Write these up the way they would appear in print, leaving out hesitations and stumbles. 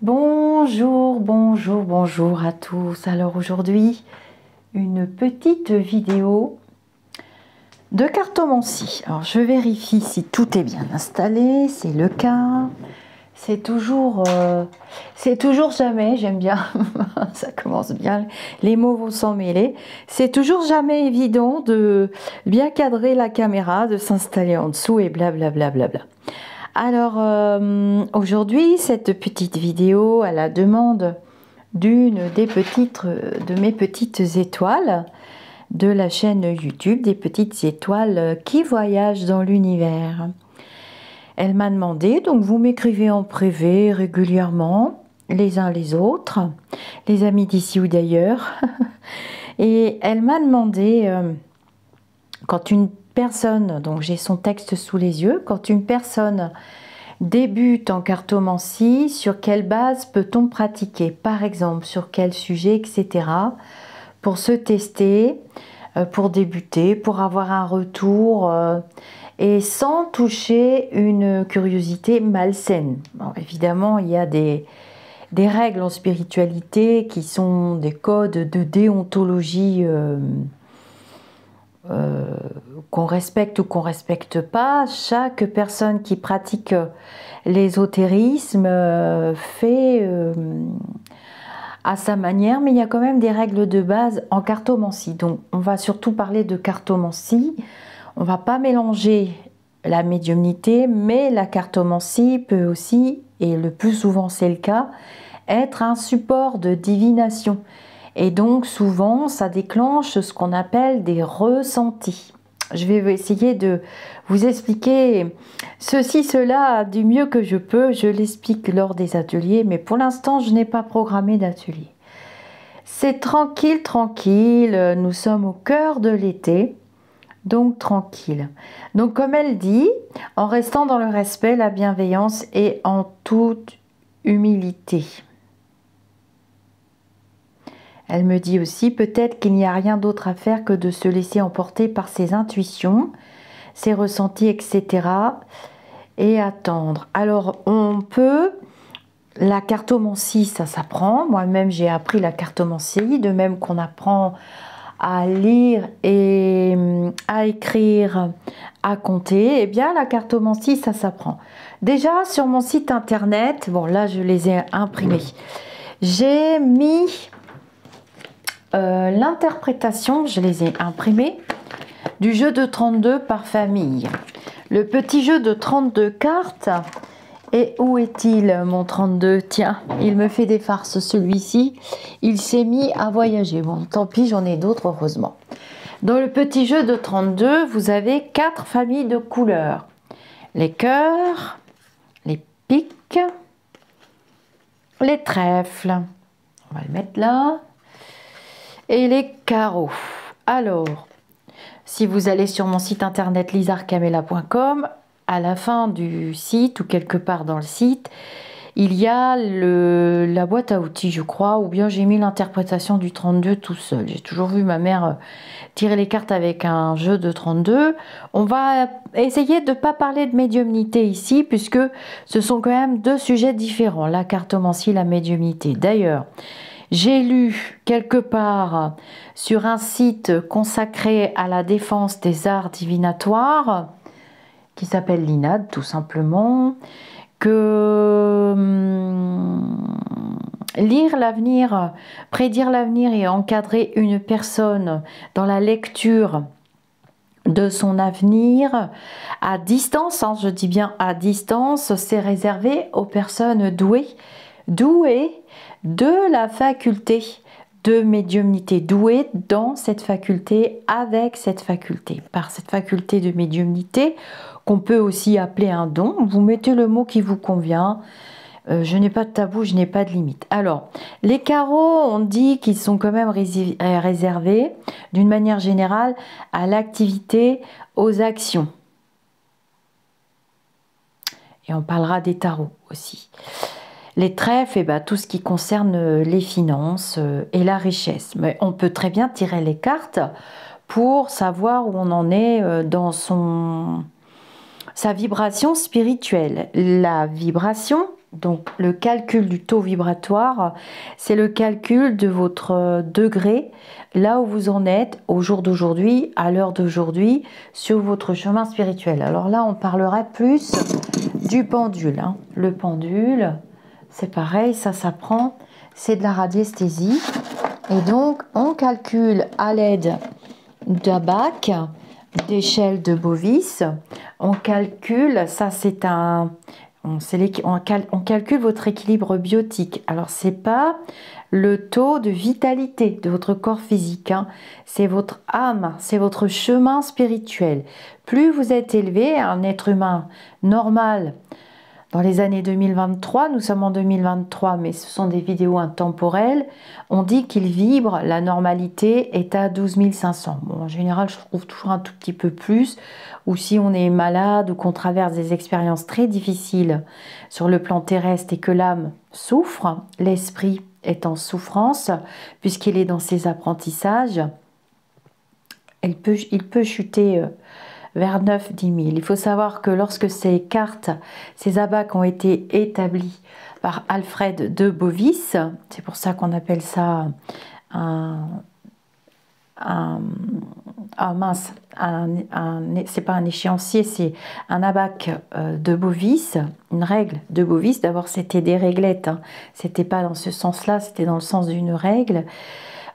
Bonjour, bonjour, bonjour à tous. Alors aujourd'hui, une petite vidéo de cartomancie. Alors je vérifie si tout est bien installé, c'est le cas. C'est toujours jamais, j'aime bien, ça commence bien, les mots vont s'en mêler. C'est toujours jamais évident de bien cadrer la caméra, de s'installer en dessous et blablabla. Alors aujourd'hui, cette petite vidéo à la demande d'une de mes petites étoiles de la chaîne YouTube, des petites étoiles qui voyagent dans l'univers. Elle m'a demandé, donc vous m'écrivez en privé régulièrement, les uns les autres, les amis d'ici ou d'ailleurs, et elle m'a demandé, quand une personne, donc j'ai son texte sous les yeux, quand une personne débute en cartomancie, sur quelle base peut-on pratiquer? Par exemple, sur quel sujet, etc. Pour se tester, pour débuter, pour avoir un retour et sans toucher une curiosité malsaine. Bon, évidemment, il y a des règles en spiritualité qui sont des codes de déontologie qu'on respecte ou qu'on respecte pas. Chaque personne qui pratique l'ésotérisme fait à sa manière, mais il y a quand même des règles de base en cartomancie. Donc on va surtout parler de cartomancie. On va pas mélanger la médiumnité, mais la cartomancie peut aussi, et le plus souvent c'est le cas, être un support de divination. Et donc souvent ça déclenche ce qu'on appelle des ressentis. Je vais essayer de vous expliquer ceci, cela du mieux que je peux. Je l'explique lors des ateliers, mais pour l'instant je n'ai pas programmé d'atelier. C'est tranquille, tranquille, nous sommes au cœur de l'été, donc tranquille. Donc comme elle dit, en restant dans le respect, la bienveillance et en toute humilité. Elle me dit aussi, peut-être qu'il n'y a rien d'autre à faire que de se laisser emporter par ses intuitions, ses ressentis, etc. et attendre. Alors, on peut, la cartomancie, ça s'apprend. Moi-même, j'ai appris la cartomancie, de même qu'on apprend à lire et à écrire, à compter. Eh bien, la cartomancie, ça s'apprend. Déjà, sur mon site internet, bon, là, je les ai imprimés. J'ai mis l'interprétation, je les ai imprimés, du jeu de 32 par famille. Le petit jeu de 32 cartes. Et où est-il mon 32? Tiens, il me fait des farces celui-ci. Il s'est mis à voyager. Bon, tant pis, j'en ai d'autres, heureusement. Dans le petit jeu de 32, vous avez 4 familles de couleurs. Les cœurs, les piques, les trèfles. On va le mettre là. Et les carreaux. Alors, si vous allez sur mon site internet lisarcamela.com, à la fin du site ou quelque part dans le site, il y a la boîte à outils, je crois, ou bien j'ai mis l'interprétation du 32 tout seul. J'ai toujours vu ma mère tirer les cartes avec un jeu de 32. On va essayer de ne pas parler de médiumnité ici, puisque ce sont quand même deux sujets différents, la cartomancie et la médiumnité. D'ailleurs, j'ai lu quelque part sur un site consacré à la défense des arts divinatoires, qui s'appelle l'INAD tout simplement, que lire l'avenir, prédire l'avenir et encadrer une personne dans la lecture de son avenir à distance, hein, je dis bien à distance, c'est réservé aux personnes douées de la faculté de médiumnité, douées dans cette faculté, avec cette faculté, par cette faculté de médiumnité, qu'on peut aussi appeler un don. Vous mettez le mot qui vous convient. Je n'ai pas de tabou, je n'ai pas de limite. Alors, les carreaux, on dit qu'ils sont quand même réservés, d'une manière générale, à l'activité, aux actions. Et on parlera des tarots aussi. Les trèfles, eh ben, tout ce qui concerne les finances et la richesse. Mais on peut très bien tirer les cartes pour savoir où on en est dans sa vibration spirituelle. La vibration Donc le calcul du taux vibratoire, c'est le calcul de votre degré, là où vous en êtes au jour d'aujourd'hui, à l'heure d'aujourd'hui, sur votre chemin spirituel. Alors là, on parlerait plus du pendule, hein. Le pendule, c'est pareil, ça s'apprend, c'est de la radiesthésie. Et donc, on calcule à l'aide d'un bac, d'échelle de Bovis. On calcule, ça c'est un... On calcule votre équilibre biotique. Alors, c'est pas le taux de vitalité de votre corps physique, hein. C'est votre âme, c'est votre chemin spirituel. Plus vous êtes élevé, un être humain normal, dans les années 2023, nous sommes en 2023, mais ce sont des vidéos intemporelles, on dit qu'il vibre, la normalité est à 12 500. Bon, en général, je trouve toujours un tout petit peu plus, ou si on est malade ou qu'on traverse des expériences très difficiles sur le plan terrestre et que l'âme souffre, l'esprit est en souffrance, puisqu'il est dans ses apprentissages, il peut chuter vers 9-10 000. Il faut savoir que lorsque ces cartes, ces abacs ont été établis par Alfred de Bovis, c'est pour ça qu'on appelle ça c'est pas un échéancier, c'est un abac de Bovis, une règle de Bovis. D'abord, c'était des réglettes, hein. C'était pas dans ce sens-là, c'était dans le sens d'une règle.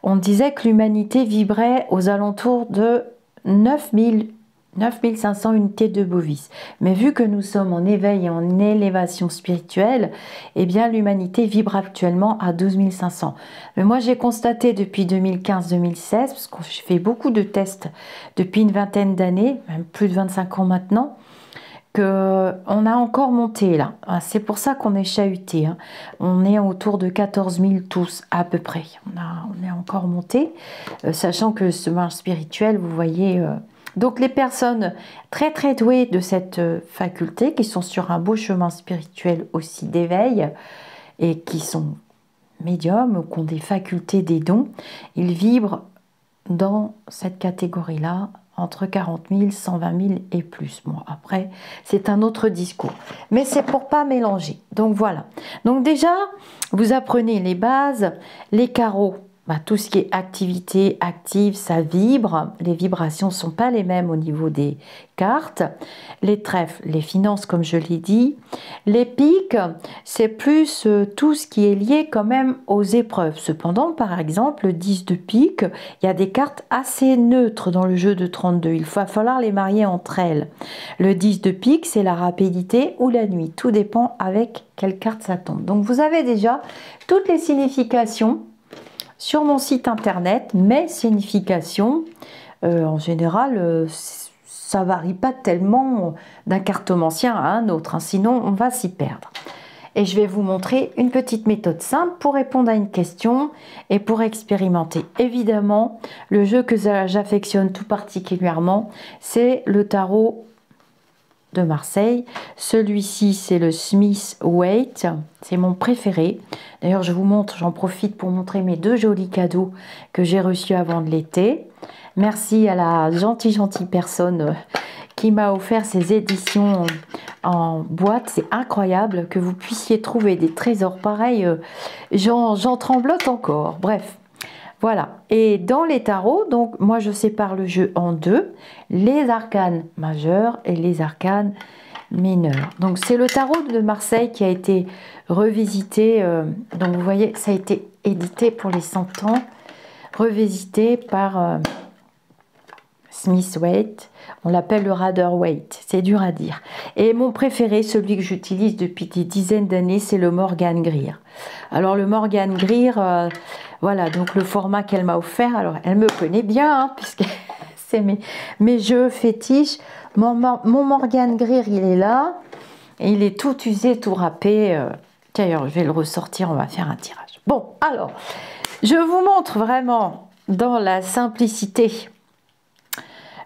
On disait que l'humanité vibrait aux alentours de 9 500 unités de Bovis. Mais vu que nous sommes en éveil et en élévation spirituelle, eh bien l'humanité vibre actuellement à 12 500. Mais moi j'ai constaté depuis 2015-2016, parce que j'ai fait beaucoup de tests depuis une vingtaine d'années, même plus de 25 ans maintenant, qu'on a encore monté là. C'est pour ça qu'on est chahuté, hein. On est autour de 14 000 tous à peu près. On est encore monté, sachant que ce chemin spirituel, vous voyez... Donc les personnes très très douées de cette faculté, qui sont sur un beau chemin spirituel aussi d'éveil, et qui sont médiums, ou qui ont des facultés, des dons, ils vibrent dans cette catégorie-là, entre 40 000, 120 000 et plus. Bon, après, c'est un autre discours. Mais c'est pour pas mélanger. Donc voilà. Donc déjà, vous apprenez les bases, les carreaux. Bah, tout ce qui est activité active, ça vibre. Les vibrations ne sont pas les mêmes au niveau des cartes. Les trèfles, les finances, comme je l'ai dit. Les piques, c'est plus tout ce qui est lié quand même aux épreuves. Cependant, par exemple, le 10 de pique, il y a des cartes assez neutres dans le jeu de 32. Il va falloir les marier entre elles. Le 10 de pique, c'est la rapidité ou la nuit. Tout dépend avec quelle carte ça tombe. Donc, vous avez déjà toutes les significations sur mon site internet, mes significations, en général, ça varie pas tellement d'un cartomancien à un autre, hein, sinon on va s'y perdre. Et je vais vous montrer une petite méthode simple pour répondre à une question et pour expérimenter. Évidemment, le jeu que j'affectionne tout particulièrement, c'est le tarot de Marseille. Celui-ci, c'est le Smith Waite. C'est mon préféré. D'ailleurs, je vous montre, j'en profite pour montrer mes deux jolis cadeaux que j'ai reçus avant de l'été. Merci à la gentille personne qui m'a offert ces éditions en boîte. C'est incroyable que vous puissiez trouver des trésors pareils. J'en tremblote encore. Bref. Voilà, et dans les tarots, donc moi je sépare le jeu en deux, les arcanes majeurs et les arcanes mineurs. Donc c'est le tarot de Marseille qui a été revisité, donc vous voyez, ça a été édité pour les 100 ans, revisité par Smith Waite, on l'appelle le Rider Waite, c'est dur à dire. Et mon préféré, celui que j'utilise depuis des dizaines d'années, c'est le Morgan Greer. Alors le Morgan Greer, voilà, donc le format qu'elle m'a offert, alors elle me connaît bien, hein, puisque c'est mes jeux fétiches. Mon Morgan Greer, il est là, et il est tout usé, tout râpé. D'ailleurs, je vais le ressortir, on va faire un tirage. Bon, alors, je vous montre vraiment dans la simplicité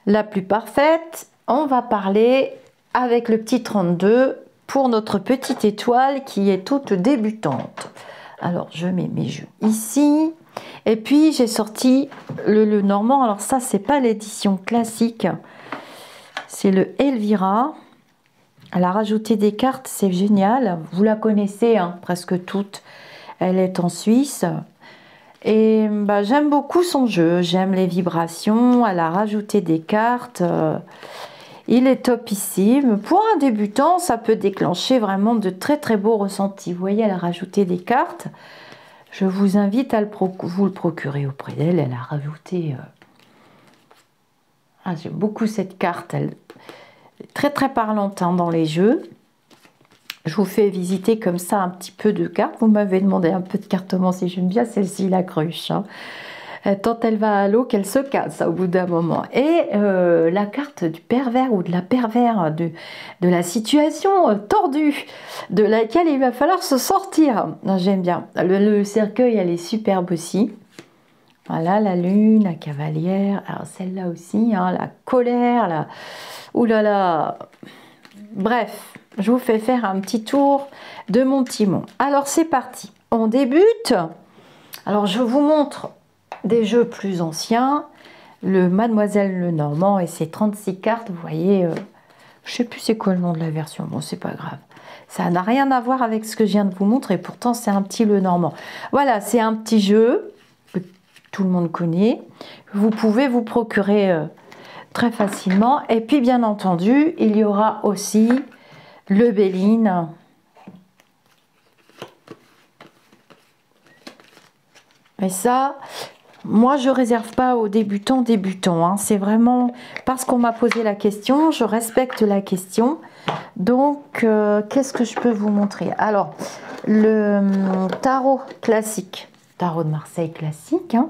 la plus parfaite. On va parler avec le petit 32 pour notre petite étoile qui est toute débutante. Alors, je mets mes jeux ici. Et puis, j'ai sorti le Normand. Alors ça, c'est pas l'édition classique. C'est le Elvira. Elle a rajouté des cartes, c'est génial. Vous la connaissez, hein, presque toutes. Elle est en Suisse. Et bah, j'aime beaucoup son jeu. J'aime les vibrations. Elle a rajouté des cartes. Il est topissime. Pour un débutant, ça peut déclencher vraiment de très très beaux ressentis. Vous voyez, elle a rajouté des cartes. Je vous invite à vous le procurer auprès d'elle. Elle a rajouté... Ah, j'aime beaucoup cette carte. Elle est très très parlante, hein, dans les jeux. Je vous fais visiter comme ça un petit peu de cartes. Vous m'avez demandé un peu de cartomancie. J'aime bien celle-ci, la cruche. Hein. Tant elle va à l'eau qu'elle se casse au bout d'un moment. Et la carte du pervers ou de la pervers, de la situation tordue de laquelle il va falloir se sortir. J'aime bien. Le cercueil, elle est superbe aussi. Voilà, la lune, la cavalière. Alors celle-là aussi, hein, la colère, la... Ouh là là. Bref, je vous fais faire un petit tour de mon petit monde. Alors c'est parti. On débute. Alors je vous montre des jeux plus anciens, le Mademoiselle Lenormand et ses 36 cartes, vous voyez, je sais plus c'est quoi le nom de la version, bon c'est pas grave, ça n'a rien à voir avec ce que je viens de vous montrer, pourtant c'est un petit Lenormand. Voilà, c'est un petit jeu que tout le monde connaît, vous pouvez vous procurer très facilement, et puis bien entendu, il y aura aussi le Béline. Mais ça, moi, je réserve pas aux débutants, hein. C'est vraiment parce qu'on m'a posé la question, je respecte la question. Donc, qu'est-ce que je peux vous montrer? Alors, le tarot classique, tarot de Marseille classique. Hein.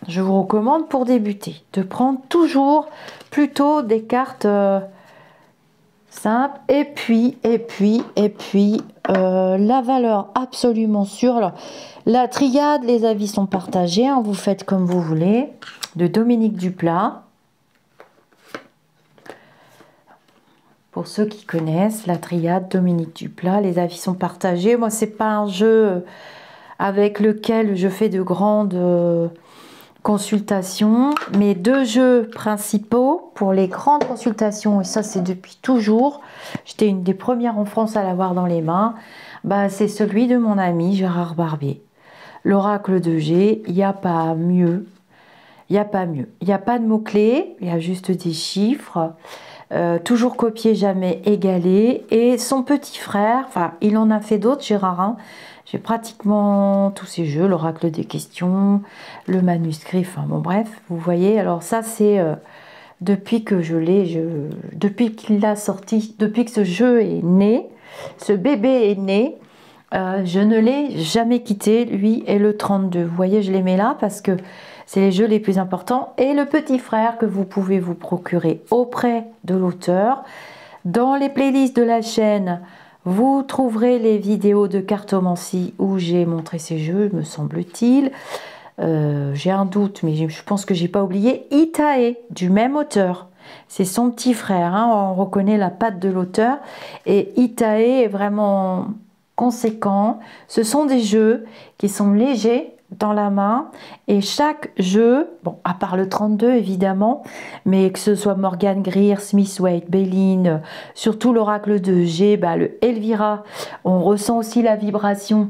Je vous recommande pour débuter de prendre toujours plutôt des cartes simple, et puis la valeur absolument sûre. Alors, la triade, les avis sont partagés, hein, vous faites comme vous voulez, de Dominique Duplat. Pour ceux qui connaissent la triade, Dominique Duplat, les avis sont partagés. Moi, c'est pas un jeu avec lequel je fais de grandes consultations. Mes deux jeux principaux pour les grandes consultations, et ça c'est depuis toujours, j'étais une des premières en France à l'avoir dans les mains, bah, c'est celui de mon ami Gérard Barbier. L'oracle de G, il n'y a pas mieux. Il n'y a pas mieux. Il n'y a pas de mots-clés, il y a juste des chiffres. Toujours copié, jamais égalé. Et son petit frère, enfin, il en a fait d'autres, Gérard, hein. J'ai pratiquement tous ces jeux, l'oracle des questions, le manuscrit, enfin bon bref, vous voyez. Alors ça c'est depuis que je l'ai, depuis qu'il l'a sorti, depuis que ce jeu est né, ce bébé est né, je ne l'ai jamais quitté, lui et le 32. Vous voyez, je les mets là parce que c'est les jeux les plus importants. Et le petit frère que vous pouvez vous procurer auprès de l'auteur. Dans les playlists de la chaîne, vous trouverez les vidéos de cartomancie où j'ai montré ces jeux, me semble-t-il. J'ai un doute, mais je pense que j'ai pas oublié. Itae, du même auteur. C'est son petit frère, hein, on reconnaît la patte de l'auteur. Et Itae est vraiment conséquent. Ce sont des jeux qui sont légers dans la main, et chaque jeu, bon, à part le 32 évidemment, mais que ce soit Morgan Greer, Smith Waite, Béline, surtout l'oracle de G, bah, le Elvira, on ressent aussi la vibration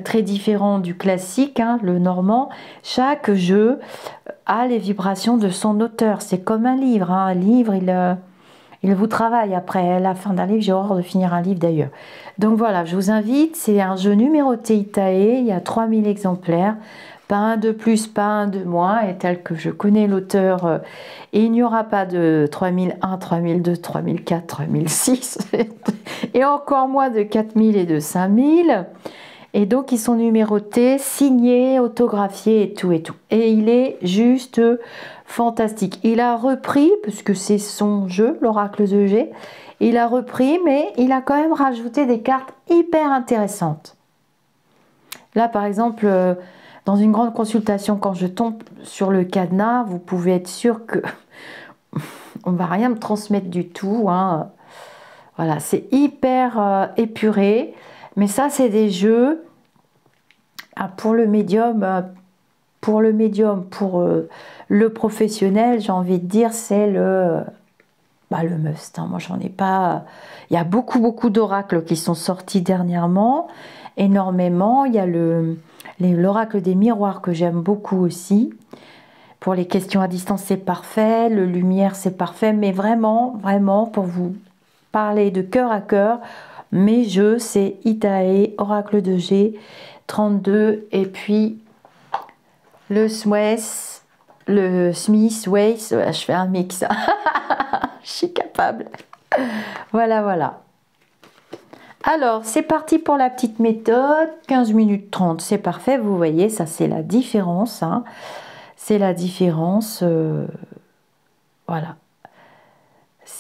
très différente du classique, hein, le normand. Chaque jeu a les vibrations de son auteur, c'est comme un livre, hein. Un livre, il vous travaille après la fin d'un livre. J'ai horreur de finir un livre d'ailleurs. Donc voilà, je vous invite. C'est un jeu numéroté Itae. Il y a 3000 exemplaires. Pas un de plus, pas un de moins. Et tel que je connais l'auteur, il n'y aura pas de 3001, 3002, 3004, 3006. Et encore moins de 4000 et de 5000. Et donc, ils sont numérotés, signés, autographiés et tout et tout. Et il est juste fantastique. Il a repris, puisque c'est son jeu, l'oracle de G, il a repris, mais il a quand même rajouté des cartes hyper intéressantes. Là, par exemple, dans une grande consultation, quand je tombe sur le cadenas, vous pouvez être sûr que on ne va rien me transmettre du tout, hein. Voilà, c'est hyper épuré. Mais ça, c'est des jeux pour le médium pour le médium, pour le professionnel, j'ai envie de dire, c'est le must. Hein. Moi, j'en ai pas... Il y a beaucoup d'oracles qui sont sortis dernièrement, énormément. Il y a l'oracle des miroirs que j'aime beaucoup aussi. Pour les questions à distance, c'est parfait. Le lumière, c'est parfait. Mais vraiment, pour vous parler de cœur à cœur, mes jeux, c'est Itae, oracle de G, 32, et puis le Smith, Weiss, je fais un mix. Je suis capable. Voilà. Alors, c'est parti pour la petite méthode. 15 minutes 30, c'est parfait. Vous voyez, ça, c'est la différence. Hein. C'est la différence. Voilà.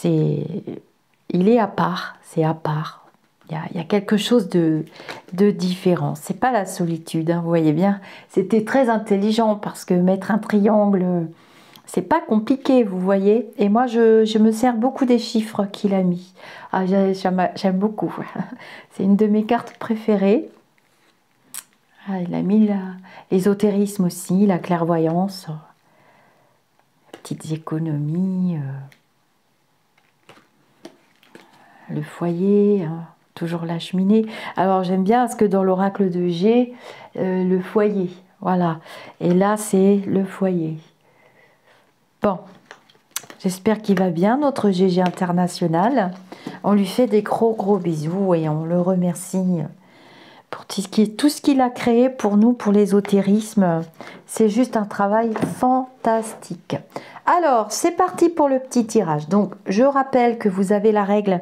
Il est à part. C'est à part. Il y a quelque chose de différent. C'est pas la solitude. Hein, vous voyez bien. C'était très intelligent parce que mettre un triangle... C'est pas compliqué, vous voyez. Et moi, je me sers beaucoup des chiffres qu'il a mis. Ah, j'aime beaucoup. C'est une de mes cartes préférées. Ah, il a mis l'ésotérisme aussi, la clairvoyance, les petites économies, le foyer, hein, toujours la cheminée. Alors, j'aime bien parce que dans l'oracle de G, le foyer, voilà. Et là, c'est le foyer. Bon, j'espère qu'il va bien, notre GG international. On lui fait des gros bisous et on le remercie pour tout ce qu'il a créé pour nous, pour l'ésotérisme. C'est juste un travail fantastique. Alors, c'est parti pour le petit tirage. Donc, je rappelle que vous avez la règle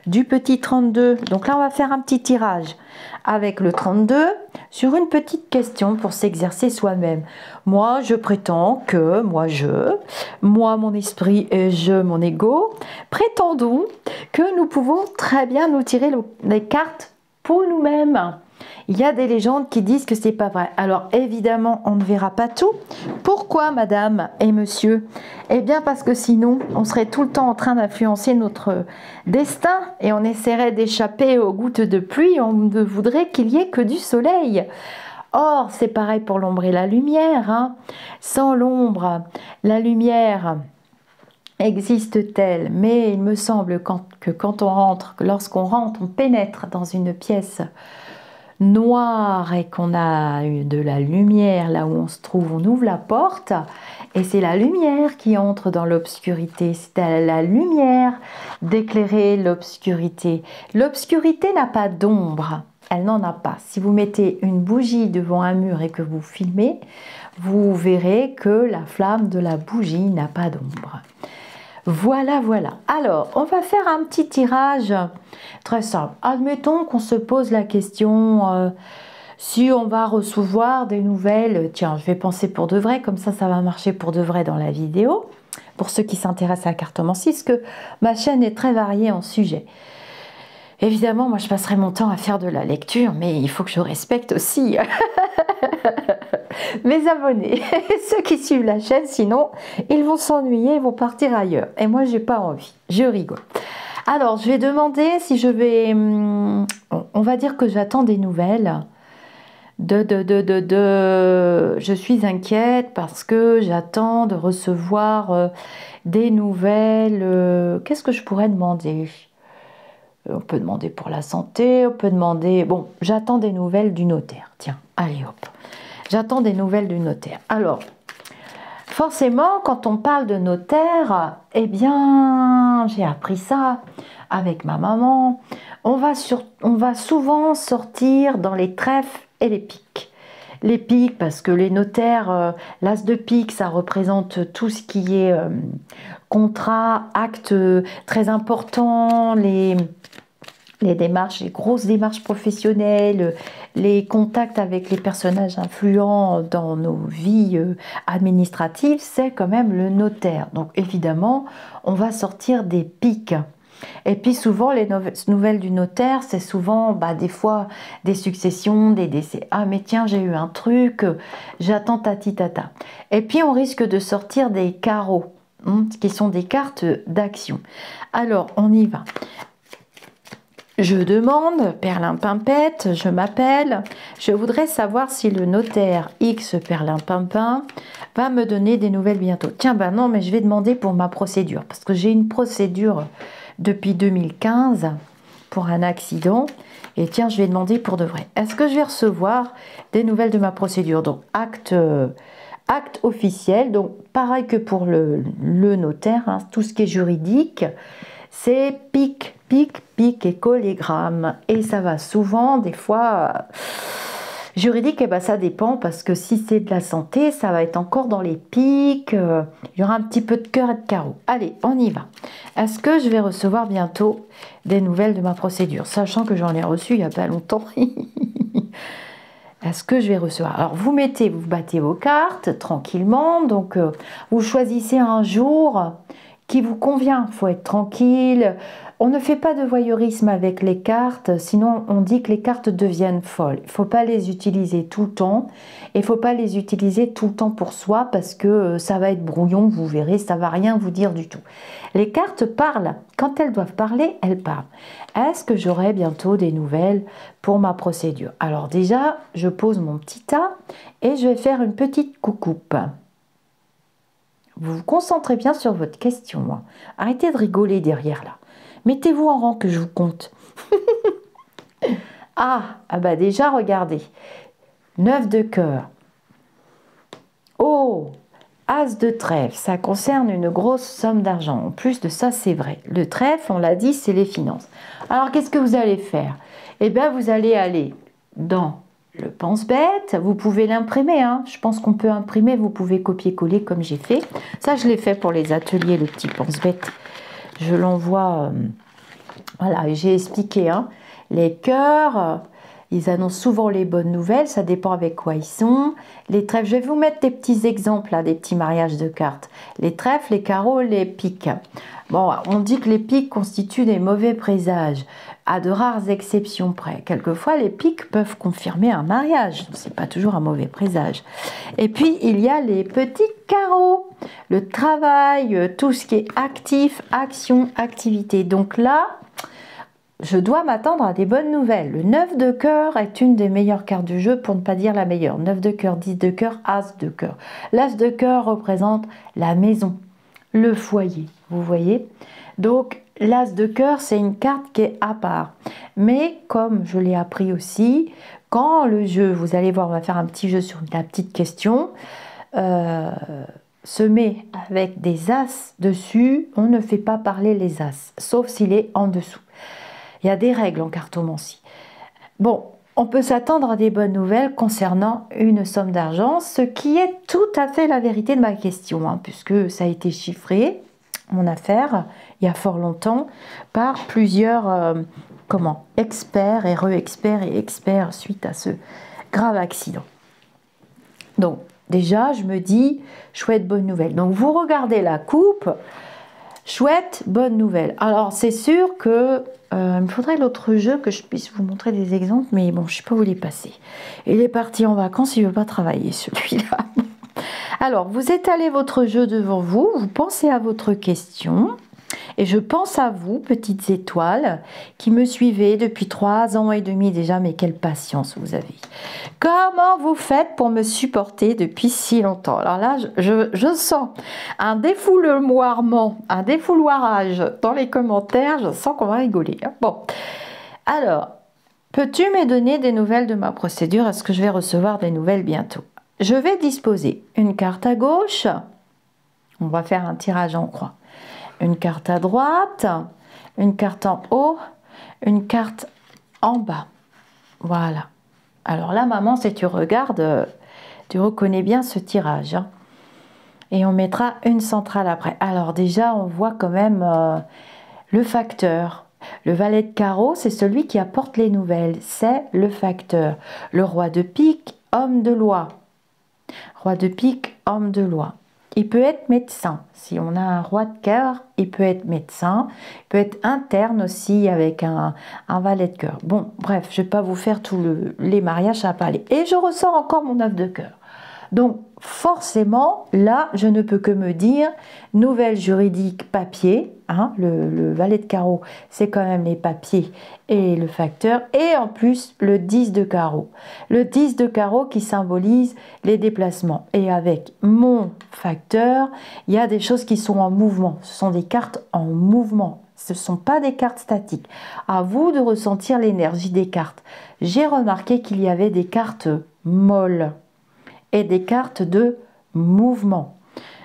du petit 32. Donc là, on va faire un petit tirage avec le 32 sur une petite question pour s'exercer soi-même. Moi, je prétends que, moi, mon esprit et mon ego, prétendons que nous pouvons très bien nous tirer les cartes pour nous-mêmes. Il y a des légendes qui disent que c'est pas vrai. Alors évidemment, on ne verra pas tout. Pourquoi, madame et monsieur? Eh bien parce que sinon, on serait tout le temps en train d'influencer notre destin et on essaierait d'échapper aux gouttes de pluie. On ne voudrait qu'il y ait que du soleil. Or, c'est pareil pour l'ombre et la lumière. Hein. Sans l'ombre, la lumière existe-t-elle? Mais il me semble que quand on rentre, lorsqu'on rentre, on pénètre dans une pièce noir et qu'on a de la lumière là où on se trouve, on ouvre la porte et c'est la lumière qui entre dans l'obscurité. C'est à la lumière d'éclairer l'obscurité. L'obscurité n'a pas d'ombre, elle n'en a pas. Si vous mettez une bougie devant un mur et que vous filmez, vous verrez que la flamme de la bougie n'a pas d'ombre. Voilà. Alors, on va faire un petit tirage très simple. Admettons qu'on se pose la question si on va recevoir des nouvelles. Tiens, je vais penser pour de vrai, comme ça va marcher pour de vrai dans la vidéo. Pour ceux qui s'intéressent à la cartomancie, parce que ma chaîne est très variée en sujets. Évidemment, moi je passerai mon temps à faire de la lecture, mais il faut que je respecte aussi mes abonnés, ceux qui suivent la chaîne, sinon ils vont s'ennuyer, ils vont partir ailleurs. Et moi j'ai pas envie, je rigole. Alors je vais demander si je vais, on va dire que j'attends des nouvelles. Je suis inquiète parce que j'attends de recevoir des nouvelles. Qu'est-ce que je pourrais demander? On peut demander pour la santé, on peut demander... Bon, j'attends des nouvelles du notaire. Tiens, allez hop. J'attends des nouvelles du notaire. Alors, forcément, quand on parle de notaire, eh bien, j'ai appris ça avec ma maman. On va souvent sortir dans les trèfles et les piques. Les piques, parce que les notaires, l'as de pique, ça représente tout ce qui est contrat, acte très important, les démarches, les grosses démarches professionnelles, les contacts avec les personnages influents dans nos vies administratives, c'est quand même le notaire. Donc évidemment, on va sortir des piques. Et puis souvent, les nouvelles du notaire, c'est souvent des fois des successions, des décès. Ah mais tiens, j'ai eu un truc, j'attends tati tata. Et puis on risque de sortir des carreaux, qui sont des cartes d'action. Alors, on y va. Je demande, perlimpinpette, je m'appelle. Je voudrais savoir si le notaire X perlimpinpin va me donner des nouvelles bientôt. Tiens, ben non, mais je vais demander pour ma procédure. Parce que j'ai une procédure depuis 2015 pour un accident. Et tiens, je vais demander pour de vrai. Est-ce que je vais recevoir des nouvelles de ma procédure? Donc, acte officiel. Donc, pareil que pour le notaire, hein, tout ce qui est juridique, c'est pic, pic, pic et collégramme. Et ça va souvent, des fois, juridique, eh ben, ça dépend, parce que si c'est de la santé, ça va être encore dans les pics, il y aura un petit peu de cœur et de carreau. Allez, on y va. Est-ce que je vais recevoir bientôt des nouvelles de ma procédure, sachant que j'en ai reçu il n'y a pas longtemps? Est-ce que je vais recevoir? Alors, vous battez vos cartes tranquillement, donc vous choisissez un jour qui vous convient. Il faut être tranquille. On ne fait pas de voyeurisme avec les cartes, sinon on dit que les cartes deviennent folles. Il ne faut pas les utiliser tout le temps. Et il ne faut pas les utiliser tout le temps pour soi, parce que ça va être brouillon, vous verrez, ça ne va rien vous dire du tout. Les cartes parlent. Quand elles doivent parler, elles parlent. Est-ce que j'aurai bientôt des nouvelles pour ma procédure? Alors déjà, je pose mon petit tas et je vais faire une petite coucoupe. Vous vous concentrez bien sur votre question. Hein. Arrêtez de rigoler derrière là. Mettez-vous en rang que je vous compte. Ah bah déjà, regardez. 9 de cœur. Oh, As de trèfle. Ça concerne une grosse somme d'argent. En plus de ça, c'est vrai. Le trèfle, on l'a dit, c'est les finances. Alors, qu'est-ce que vous allez faire? Eh bien, vous allez aller dans le pense-bête. Vous pouvez l'imprimer. Hein. Je pense qu'on peut imprimer. Vous pouvez copier-coller comme j'ai fait. Ça, je l'ai fait pour les ateliers, le petit pense-bête. Je l'envoie. Voilà, j'ai expliqué. Hein. Les cœurs, ils annoncent souvent les bonnes nouvelles. Ça dépend avec quoi ils sont. Les trèfles, je vais vous mettre des petits exemples, là, des petits mariages de cartes. Les trèfles, les carreaux, les piques. Bon, on dit que les piques constituent des mauvais présages, à de rares exceptions près. Quelquefois, les piques peuvent confirmer un mariage. C'est pas toujours un mauvais présage. Et puis, il y a les petits carreaux. Le travail, tout ce qui est actif, action, activité. Donc là, je dois m'attendre à des bonnes nouvelles. Le 9 de cœur est une des meilleures cartes du jeu, pour ne pas dire la meilleure. 9 de cœur, 10 de cœur, As de cœur. L'As de cœur représente la maison, le foyer, vous voyez. Donc, l'As de cœur, c'est une carte qui est à part. Mais, comme je l'ai appris aussi, quand le jeu, vous allez voir, on va faire un petit jeu sur la petite question, se met avec des As dessus, on ne fait pas parler les As, sauf s'il est en dessous. Il y a des règles en cartomancie. Bon, on peut s'attendre à des bonnes nouvelles concernant une somme d'argent, ce qui est tout à fait la vérité de ma question, hein, puisque ça a été chiffré, mon affaire, il y a fort longtemps, par plusieurs experts et re-experts et experts suite à ce grave accident. Donc, déjà, je me dis, chouette bonne nouvelle. Donc, vous regardez la coupe, chouette bonne nouvelle. Alors, c'est sûr que il me faudrait l'autre jeu que je puisse vous montrer des exemples, mais bon, je ne sais pas où il est passé. Il est parti en vacances, il ne veut pas travailler celui-là. Alors, vous étalez votre jeu devant vous, vous pensez à votre question, et je pense à vous, petites étoiles, qui me suivez depuis 3 ans et demi déjà, mais quelle patience vous avez. Comment vous faites pour me supporter depuis si longtemps? Alors là, je sens un défouloirement, un défouloirage dans les commentaires, je sens qu'on va rigoler. Hein. Bon, alors, peux-tu me donner des nouvelles de ma procédure? Est-ce que je vais recevoir des nouvelles bientôt? Je vais disposer une carte à gauche, on va faire un tirage en croix. Une carte à droite, une carte en haut, une carte en bas. Voilà. Alors là, maman, si tu regardes, tu reconnais bien ce tirage. Hein. Et on mettra une centrale après. Alors déjà, on voit quand même le facteur. Le valet de carreau, c'est celui qui apporte les nouvelles. C'est le facteur. Le roi de pique, homme de loi. Roi de pique, homme de loi. Il peut être médecin. Si on a un roi de cœur, il peut être médecin. Il peut être interne aussi avec un valet de cœur. Bon, bref, je ne vais pas vous faire tous les mariages, ça va pas aller. Et je ressors encore mon 9 de cœur. Donc forcément, là, je ne peux que me dire, nouvelle juridique papier, hein, le valet de carreau, c'est quand même les papiers et le facteur, et en plus le 10 de carreau. Le 10 de carreau qui symbolise les déplacements. Et avec mon facteur, il y a des choses qui sont en mouvement. Ce sont des cartes en mouvement. Ce ne sont pas des cartes statiques. À vous de ressentir l'énergie des cartes. J'ai remarqué qu'il y avait des cartes molles et des cartes de mouvement.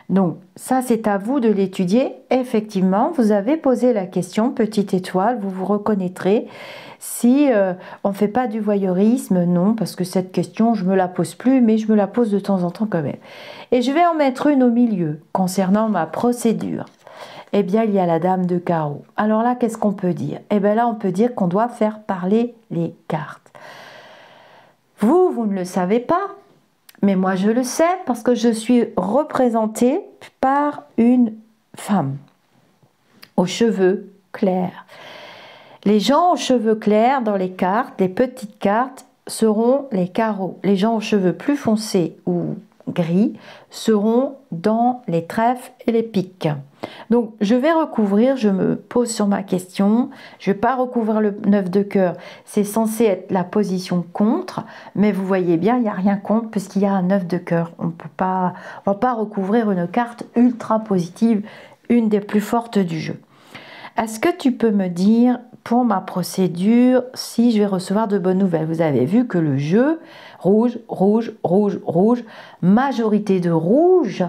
Donc ça, c'est à vous de l'étudier. Effectivement, vous avez posé la question, petite étoile, vous vous reconnaîtrez. Si on ne fait pas du voyeurisme, non, parce que cette question, je ne me la pose plus, mais je me la pose de temps en temps quand même. Et je vais en mettre une au milieu, concernant ma procédure. Eh bien, il y a la dame de carreau. Alors là, qu'est-ce qu'on peut dire? Eh bien là, on peut dire qu'on doit faire parler les cartes. Vous ne le savez pas, mais moi, je le sais parce que je suis représentée par une femme aux cheveux clairs. Les gens aux cheveux clairs dans les cartes, les petites cartes, seront les carreaux. Les gens aux cheveux plus foncés ou gris seront dans les trèfles et les piques. Donc je vais recouvrir, je me pose sur ma question, je ne vais pas recouvrir le 9 de cœur, c'est censé être la position contre, mais vous voyez bien, il n'y a rien contre puisqu'il y a un 9 de cœur. On ne va pas recouvrir une carte ultra positive, une des plus fortes du jeu. Est-ce que tu peux me dire pour ma procédure si je vais recevoir de bonnes nouvelles? Vous avez vu que le jeu, rouge, rouge, rouge, rouge, majorité de rouge,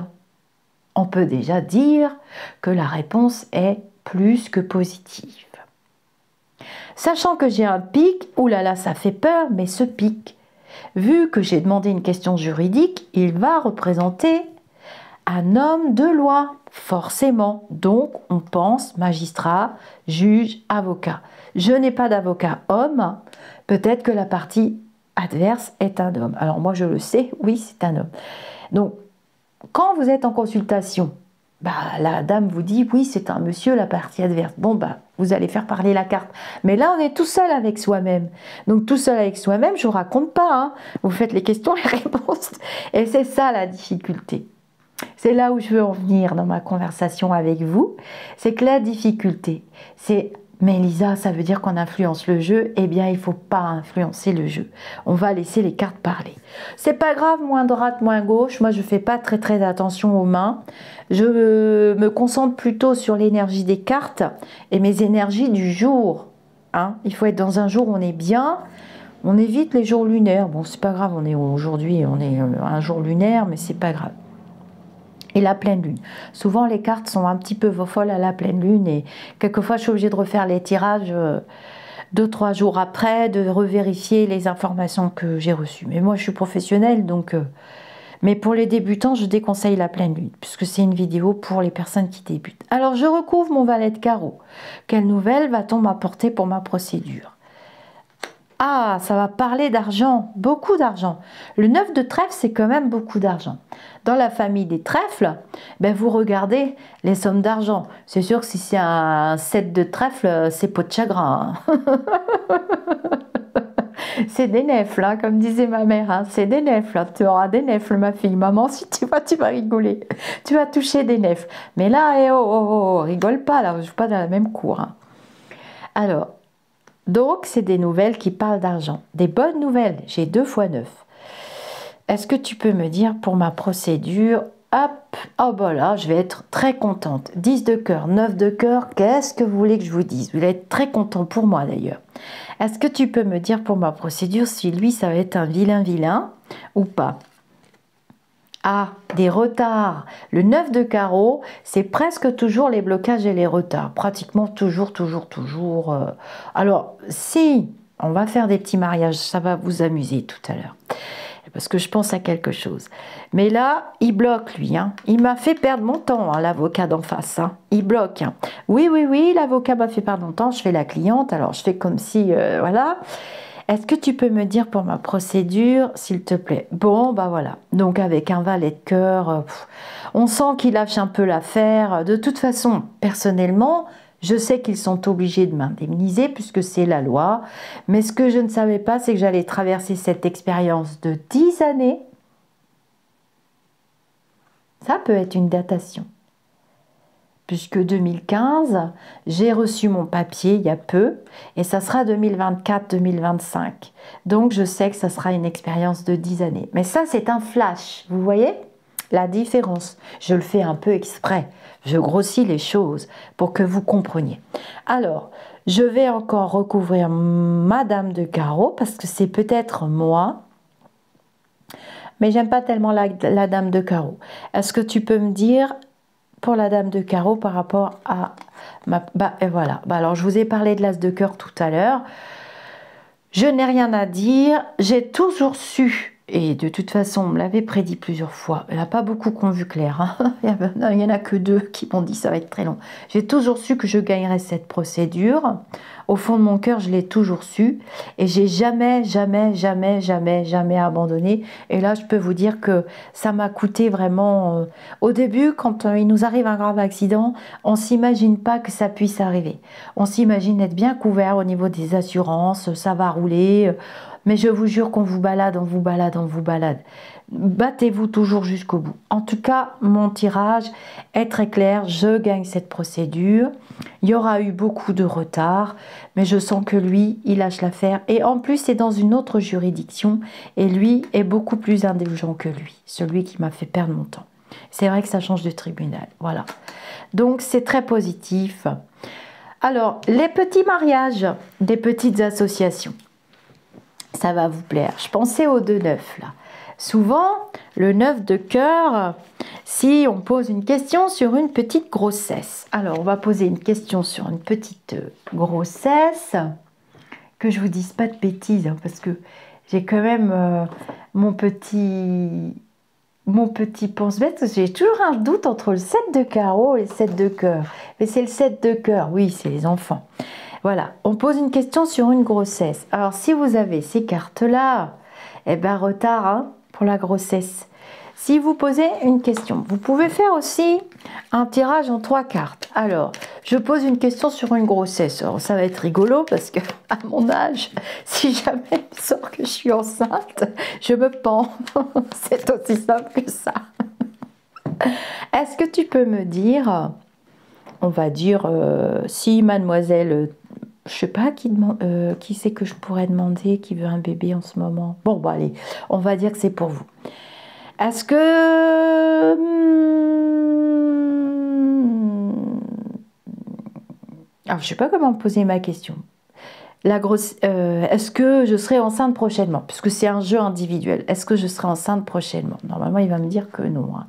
on peut déjà dire que la réponse est plus que positive. Sachant que j'ai un pic, oulala, ça fait peur, mais ce pic, vu que j'ai demandé une question juridique, il va représenter un homme de loi, forcément. Donc, on pense magistrat, juge, avocat. Je n'ai pas d'avocat homme, peut-être que la partie adverse est un homme. Alors moi, je le sais, oui, c'est un homme. Donc, quand vous êtes en consultation, la dame vous dit, oui, c'est un monsieur, la partie adverse. Bon, vous allez faire parler la carte. Mais là, on est tout seul avec soi-même. Donc, tout seul avec soi-même, je ne vous raconte pas. Hein. Vous faites les questions, les réponses. Et c'est ça la difficulté. C'est là où je veux en venir dans ma conversation avec vous. C'est que la difficulté, c'est... Mais Lisa, ça veut dire qu'on influence le jeu. Eh bien, il ne faut pas influencer le jeu. On va laisser les cartes parler. C'est pas grave, moins droite, moins gauche. Moi, je ne fais pas très attention aux mains. Je me concentre plutôt sur l'énergie des cartes et mes énergies du jour. Hein, il faut être dans un jour où on est bien. On évite les jours lunaires. Bon, c'est pas grave, aujourd'hui, on est un jour lunaire, mais c'est pas grave. Et la pleine lune. Souvent, les cartes sont un petit peu folles à la pleine lune et quelquefois, je suis obligée de refaire les tirages 2-3 jours après, de revérifier les informations que j'ai reçues. Mais moi, je suis professionnelle, donc... Mais pour les débutants, je déconseille la pleine lune, puisque c'est une vidéo pour les personnes qui débutent. Alors, je recouvre mon valet de carreau. Quelle nouvelle va-t-on m'apporter pour ma procédure? Ah, ça va parler d'argent, beaucoup d'argent. Le 9 de trèfle, c'est quand même beaucoup d'argent. Dans la famille des trèfles, vous regardez les sommes d'argent. C'est sûr que si c'est un 7 de trèfle, c'est peau de chagrin. Hein. C'est des nefles, hein, comme disait ma mère. Hein. C'est des nefles. Tu auras des nefles, ma fille. Maman, si tu vas rigoler. Tu vas toucher des nefles. Mais là, rigole pas. Là, je ne joue pas dans la même cour. Hein. Alors... Donc, c'est des nouvelles qui parlent d'argent. Des bonnes nouvelles, j'ai 2 x 9. Est-ce que tu peux me dire pour ma procédure, hop, oh là, je vais être très contente. 10 de cœur, 9 de cœur, qu'est-ce que vous voulez que je vous dise? Vous allez être très content pour moi d'ailleurs. Est-ce que tu peux me dire pour ma procédure si lui, ça va être un vilain ou pas? Ah, des retards. Le 9 de carreau, c'est presque toujours les blocages et les retards. Pratiquement toujours. Alors, si on va faire des petits mariages, ça va vous amuser tout à l'heure. Parce que je pense à quelque chose. Mais là, il bloque, lui. Hein. Il m'a fait perdre mon temps, hein, l'avocat d'en face. Hein. Il bloque. Hein. Oui, l'avocat m'a fait perdre mon temps. Je fais la cliente, alors je fais comme si... voilà. Est-ce que tu peux me dire pour ma procédure, s'il te plaît? Bon, voilà. Donc, avec un valet de cœur, on sent qu'il lâche un peu l'affaire. De toute façon, personnellement, je sais qu'ils sont obligés de m'indemniser puisque c'est la loi. Mais ce que je ne savais pas, c'est que j'allais traverser cette expérience de 10 années Ça peut être une datation. Puisque 2015, j'ai reçu mon papier il y a peu et ça sera 2024-2025. Donc je sais que ça sera une expérience de 10 années. Mais ça, c'est un flash, vous voyez la différence. Je le fais un peu exprès. Je grossis les choses pour que vous compreniez. Alors, je vais encore recouvrir ma dame de carreau parce que c'est peut-être moi. Mais j'aime pas tellement la dame de carreau. Est-ce que tu peux me dire pour la dame de carreau par rapport à ma... et voilà. Alors, je vous ai parlé de l'as de cœur tout à l'heure. Je n'ai rien à dire. J'ai toujours su, et de toute façon, on me l'avait prédit plusieurs fois. Il n'y a pas beaucoup qui ont vu clair. Hein. Il n'y en a que 2 qui m'ont dit ça va être très long. J'ai toujours su que je gagnerais cette procédure. Au fond de mon cœur, je l'ai toujours su. Et j'ai jamais abandonné. Et là, je peux vous dire que ça m'a coûté vraiment... au début, quand il nous arrive un grave accident, on ne s'imagine pas que ça puisse arriver. On s'imagine être bien couvert au niveau des assurances, ça va rouler. Mais je vous jure qu'on vous balade, on vous balade, on vous balade. Battez-vous toujours jusqu'au bout. En tout cas, mon tirage est très clair. Je gagne cette procédure. Il y aura eu beaucoup de retard, mais je sens que lui, il lâche l'affaire. Et en plus, c'est dans une autre juridiction. Et lui est beaucoup plus indulgent que lui, celui qui m'a fait perdre mon temps. C'est vrai que ça change de tribunal. Voilà. Donc, c'est très positif. Alors, les petits mariages des petites associations. Ça va vous plaire. Je pensais au 2-9 là. Souvent, le 9 de cœur, si on pose une question sur une petite grossesse. Alors, on va poser une question sur une petite grossesse. Que je vous dise pas de bêtises, hein, parce que j'ai quand même mon petit pense-bête, parce que j'ai toujours un doute entre le 7 de carreau et le 7 de cœur. Mais c'est le 7 de cœur, oui, c'est les enfants. Voilà, on pose une question sur une grossesse. Alors, si vous avez ces cartes-là, eh ben retard hein, pour la grossesse. Si vous posez une question, vous pouvez faire aussi un tirage en 3 cartes. Alors, je pose une question sur une grossesse. Alors, ça va être rigolo parce que à mon âge, si jamais il sort que je suis enceinte, je me pends. C'est aussi simple que ça. Est-ce que tu peux me dire, on va dire, si mademoiselle... je sais pas qui c'est que je pourrais demander qui veut un bébé en ce moment. Bon, bah allez, on va dire que c'est pour vous. Est-ce que... alors, je sais pas comment poser ma question. Est-ce que je serai enceinte prochainement? Puisque c'est un jeu individuel. Est-ce que je serai enceinte prochainement? Normalement, il va me dire que non. Hein.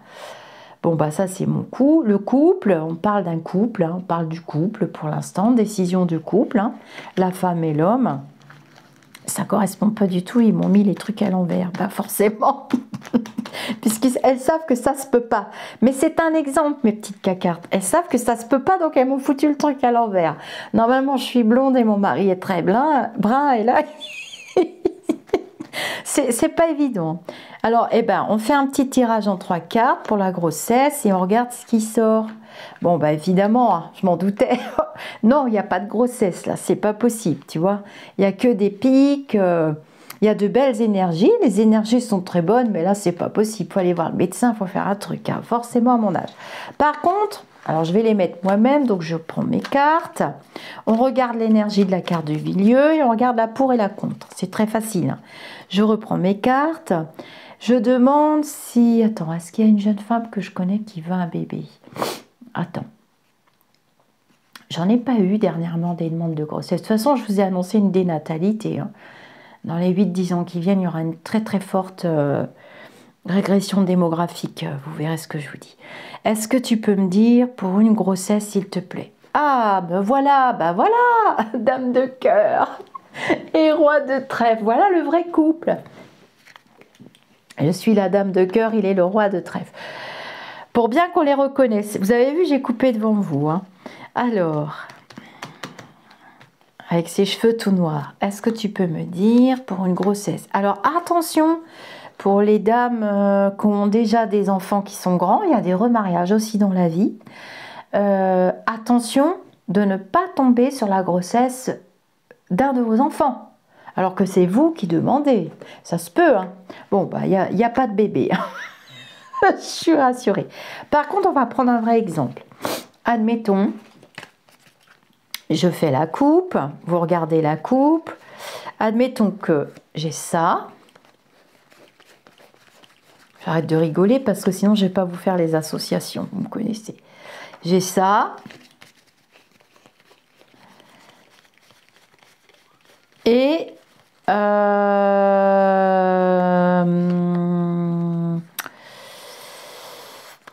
Bon, bah ça, c'est mon coup. Le couple, on parle d'un couple, hein, on parle du couple pour l'instant, décision de couple, hein, la femme et l'homme. Ça correspond pas du tout, ils m'ont mis les trucs à l'envers. Bah forcément, puisqu'elles savent que ça se peut pas. Mais c'est un exemple, mes petites cacartes. Elles savent que ça se peut pas, donc elles m'ont foutu le truc à l'envers. Normalement, je suis blonde et mon mari est très brun, et là... c'est pas évident. Alors, eh ben, on fait un petit tirage en 3 cartes pour la grossesse et on regarde ce qui sort. Bon, bah évidemment, hein, je m'en doutais. Non, il n'y a pas de grossesse là, c'est pas possible, tu vois. Il n'y a que des pics, il y a de belles énergies. Les énergies sont très bonnes, mais là, c'est pas possible. Il faut aller voir le médecin, il faut faire un truc, hein, forcément à mon âge. Par contre, alors je vais les mettre moi-même, donc je prends mes cartes. On regarde l'énergie de la carte du milieu et on regarde la pour et la contre. C'est très facile. Hein. Je reprends mes cartes. Je demande si... Attends, est-ce qu'il y a une jeune femme que je connais qui veut un bébé? Attends. J'en ai pas eu dernièrement des demandes de grossesse. De toute façon, je vous ai annoncé une dénatalité. Hein. Dans les 8-10 ans qui viennent, il y aura une très très forte régression démographique. Vous verrez ce que je vous dis. Est-ce que tu peux me dire pour une grossesse, s'il te plaît? Ah, ben voilà, dame de cœur et roi de trèfle. Voilà le vrai couple. Je suis la dame de cœur, il est le roi de trèfle. Pour bien qu'on les reconnaisse. Vous avez vu, j'ai coupé devant vous. Hein. Alors, avec ses cheveux tout noirs, est-ce que tu peux me dire pour une grossesse? Alors, attention, pour les dames qui ont déjà des enfants qui sont grands, il y a des remariages aussi dans la vie. Attention de ne pas tomber sur la grossesse d'un de vos enfants. Alors que c'est vous qui demandez. Ça se peut. Hein. Bon, bah, il n'y a pas de bébé. Je suis rassurée. Par contre, on va prendre un vrai exemple. Admettons, je fais la coupe, vous regardez la coupe. Admettons que j'ai ça. J'arrête de rigoler parce que sinon je ne vais pas vous faire les associations, vous me connaissez. J'ai ça. Et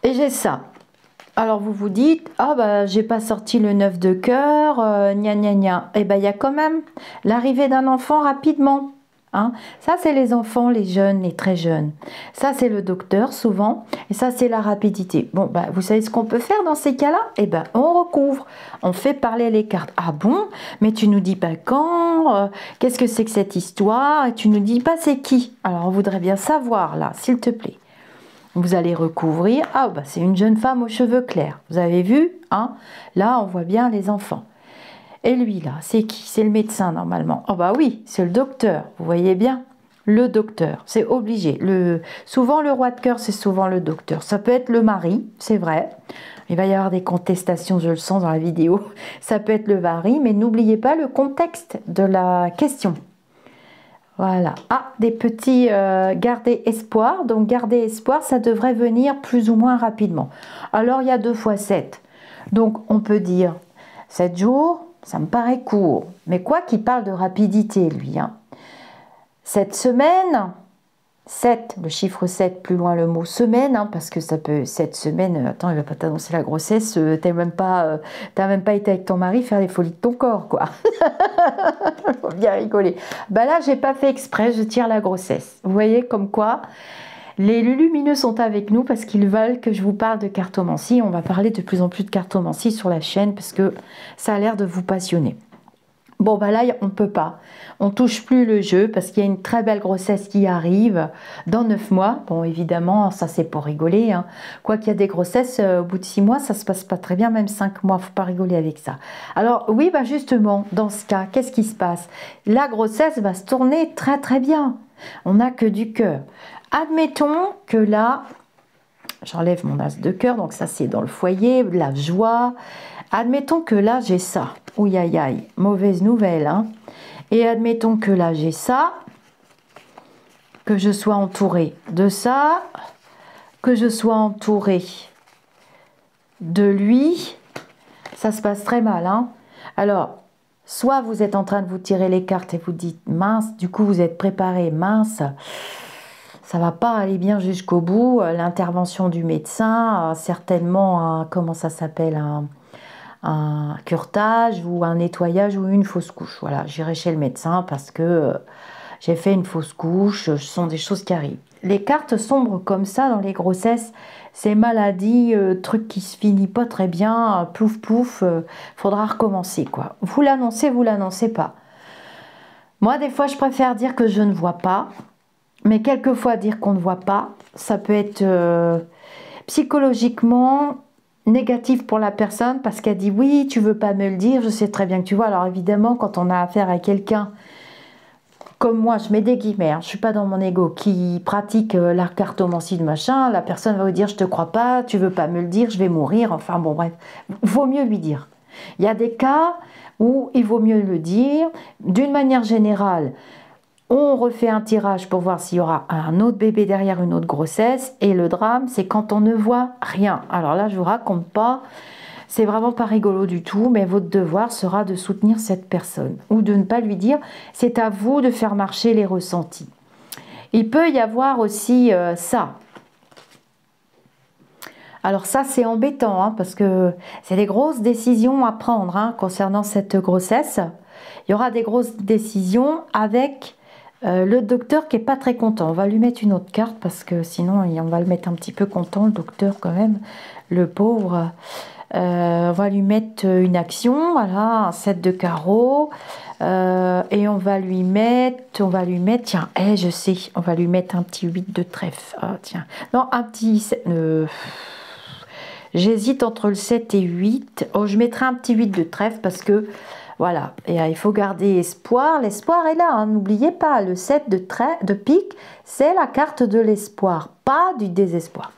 j'ai ça. Alors vous vous dites, ah bah j'ai pas sorti le 9 de cœur, gna gna gna. Et ben il y a quand même l'arrivée d'un enfant rapidement. Hein. Ça c'est les enfants, les jeunes, les très jeunes. Ça c'est le docteur souvent. Et ça c'est la rapidité. Bon bah vous savez ce qu'on peut faire dans ces cas-là? Eh ben on recouvre. On fait parler les cartes. Ah bon? Mais tu nous dis pas quand? Qu'est-ce que c'est que cette histoire? Et tu nous dis pas c'est qui? Alors on voudrait bien savoir là, s'il te plaît. Vous allez recouvrir. Ah, bah c'est une jeune femme aux cheveux clairs. Vous avez vu, hein? Là, on voit bien les enfants. Et lui, là, c'est qui? C'est le médecin, normalement. Oh, bah oui, c'est le docteur. Vous voyez bien? Le docteur, c'est obligé. Souvent, le roi de cœur, c'est souvent le docteur. Ça peut être le mari, c'est vrai. Il va y avoir des contestations, je le sens dans la vidéo. Ça peut être le mari, mais n'oubliez pas le contexte de la question. Voilà. Ah, des petits garder espoir. Donc, garder espoir, ça devrait venir plus ou moins rapidement. Alors, il y a 2 fois 7. Donc, on peut dire 7 jours, ça me paraît court. Mais quoi qu'il parle de rapidité, lui. Hein. Cette semaine, 7, le chiffre 7, plus loin le mot semaine, hein, parce que ça peut, cette semaine, attends, il ne va pas t'annoncer la grossesse, t'as même pas été avec ton mari faire les folies de ton corps, quoi. Faut bien rigoler. Bah là, j'ai pas fait exprès, je tire la grossesse. Vous voyez, comme quoi, les lumineux sont avec nous parce qu'ils veulent que je vous parle de cartomancie. On va parler de plus en plus de cartomancie sur la chaîne parce que ça a l'air de vous passionner. Bon, bah là, on ne peut pas. On ne touche plus le jeu parce qu'il y a une très belle grossesse qui arrive dans 9 mois. Bon, évidemment, ça, c'est pour rigoler. Hein. Quoi qu'il y a des grossesses, au bout de 6 mois, ça ne se passe pas très bien, même 5 mois. Il ne faut pas rigoler avec ça. Alors, oui, bah justement, dans ce cas, qu'est-ce qui se passe? La grossesse va se tourner très, très bien. On n'a que du cœur. Admettons que là, j'enlève mon as de cœur, donc ça, c'est dans le foyer, la joie. Admettons que là, j'ai ça. Ouïe, aïe, aïe, mauvaise nouvelle. Hein. Et admettons que là, j'ai ça, que je sois entourée de ça, que je sois entourée de lui. Ça se passe très mal. Hein. Alors, soit vous êtes en train de vous tirer les cartes et vous dites, mince, du coup, vous êtes préparé, mince, ça va pas aller bien jusqu'au bout. L'intervention du médecin, certainement, comment ça s'appelle, un curetage ou un nettoyage ou une fausse couche. Voilà, j'irai chez le médecin parce que j'ai fait une fausse couche, ce sont des choses qui arrivent. Les cartes sombres comme ça dans les grossesses, ces maladies, trucs qui se finissent pas très bien, plouf plouf, faudra recommencer quoi. Vous l'annoncez pas. Moi des fois je préfère dire que je ne vois pas, mais quelquefois dire qu'on ne voit pas, ça peut être psychologiquement négatif pour la personne parce qu'elle dit oui, tu veux pas me le dire, je sais très bien que tu vois. Alors évidemment, quand on a affaire à quelqu'un comme moi, je mets des guillemets, hein, je suis pas dans mon ego, qui pratique la cartomancie de machin, la personne va vous dire je te crois pas, tu veux pas me le dire, je vais mourir. Enfin bon bref, vaut mieux lui dire. Il y a des cas où il vaut mieux le dire. D'une manière générale, on refait un tirage pour voir s'il y aura un autre bébé derrière une autre grossesse. Et le drame, c'est quand on ne voit rien. Alors là, je vous raconte pas. C'est vraiment pas rigolo du tout. Mais votre devoir sera de soutenir cette personne. Ou de ne pas lui dire, c'est à vous de faire marcher les ressentis. Il peut y avoir aussi ça. Alors ça, c'est embêtant. Hein, parce que c'est des grosses décisions à prendre hein, concernant cette grossesse. Il y aura des grosses décisions avec... le docteur qui est pas très content. On va lui mettre une autre carte parce que sinon on va le mettre un petit peu content, le docteur quand même, le pauvre. On va lui mettre une action, voilà, un 7 de carreau. Et on va lui mettre, tiens, je sais, on va lui mettre un petit 8 de trèfle. Ah, tiens, non, un petit... j'hésite entre le 7 et 8. Oh, je mettrai un petit 8 de trèfle parce que voilà, et il faut garder espoir. L'espoir est là, hein. N'oubliez pas, le 7 de pique, c'est la carte de l'espoir. pas du désespoir.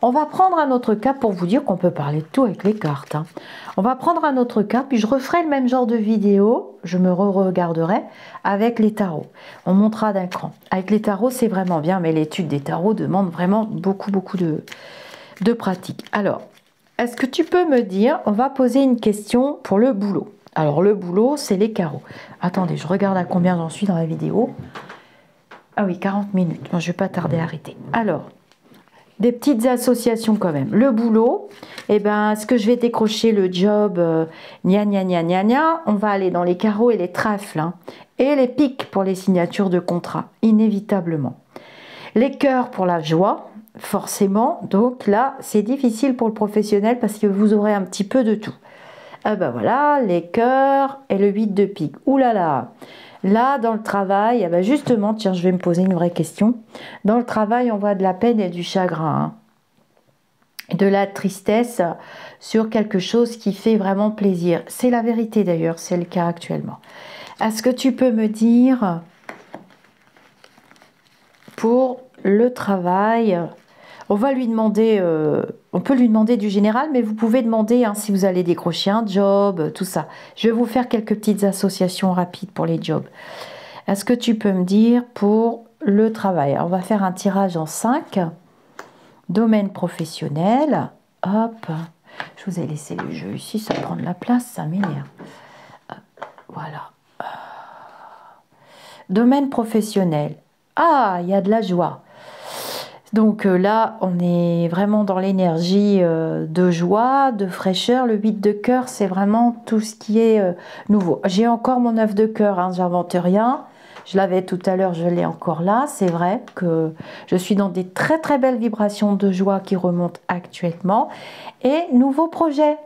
On va prendre un autre cas pour vous dire qu'on peut parler de tout avec les cartes. Hein. On va prendre un autre cas, puis je referai le même genre de vidéo, je me re-regarderai avec les tarots. On montera d'un cran. Avec les tarots, c'est vraiment bien, mais l'étude des tarots demande vraiment beaucoup de pratique. Alors, est-ce que tu peux me dire, on va poser une question pour le boulot. Alors, le boulot, c'est les carreaux. Attendez, je regarde à combien j'en suis dans la vidéo. Ah oui, 40 minutes. Moi, je ne vais pas tarder à arrêter. Alors, des petites associations quand même. Le boulot, eh ben, est-ce que je vais décrocher le job gna gna gna gna gna. On va aller dans les carreaux et les trèfles. Hein, et les piques pour les signatures de contrat, inévitablement. Les cœurs pour la joie, forcément. Donc là, c'est difficile pour le professionnel parce que vous aurez un petit peu de tout. Ah ben voilà, les cœurs et le 8 de pique. Ouh là là. Là, dans le travail, eh ben justement, tiens, je vais me poser une vraie question. Dans le travail, on voit de la peine et du chagrin, hein, de la tristesse sur quelque chose qui fait vraiment plaisir. C'est la vérité d'ailleurs, c'est le cas actuellement. Est-ce que tu peux me dire, pour le travail, on va lui demander, on peut lui demander du général, mais vous pouvez demander hein, si vous allez décrocher un job, tout ça. Je vais vous faire quelques petites associations rapides pour les jobs. Est-ce que tu peux me dire pour le travail? Alors, on va faire un tirage en 5. Domaine professionnel. Hop. Je vous ai laissé le jeu ici, ça prend de la place, ça m'énerve. Voilà. Domaine professionnel. Ah, il y a de la joie. Donc là, on est vraiment dans l'énergie de joie, de fraîcheur. Le 8 de cœur, c'est vraiment tout ce qui est nouveau. J'ai encore mon 9 de cœur, hein, j'invente rien. Je l'avais tout à l'heure, je l'ai encore là. C'est vrai que je suis dans des très très belles vibrations de joie qui remontent actuellement. Et nouveau projet,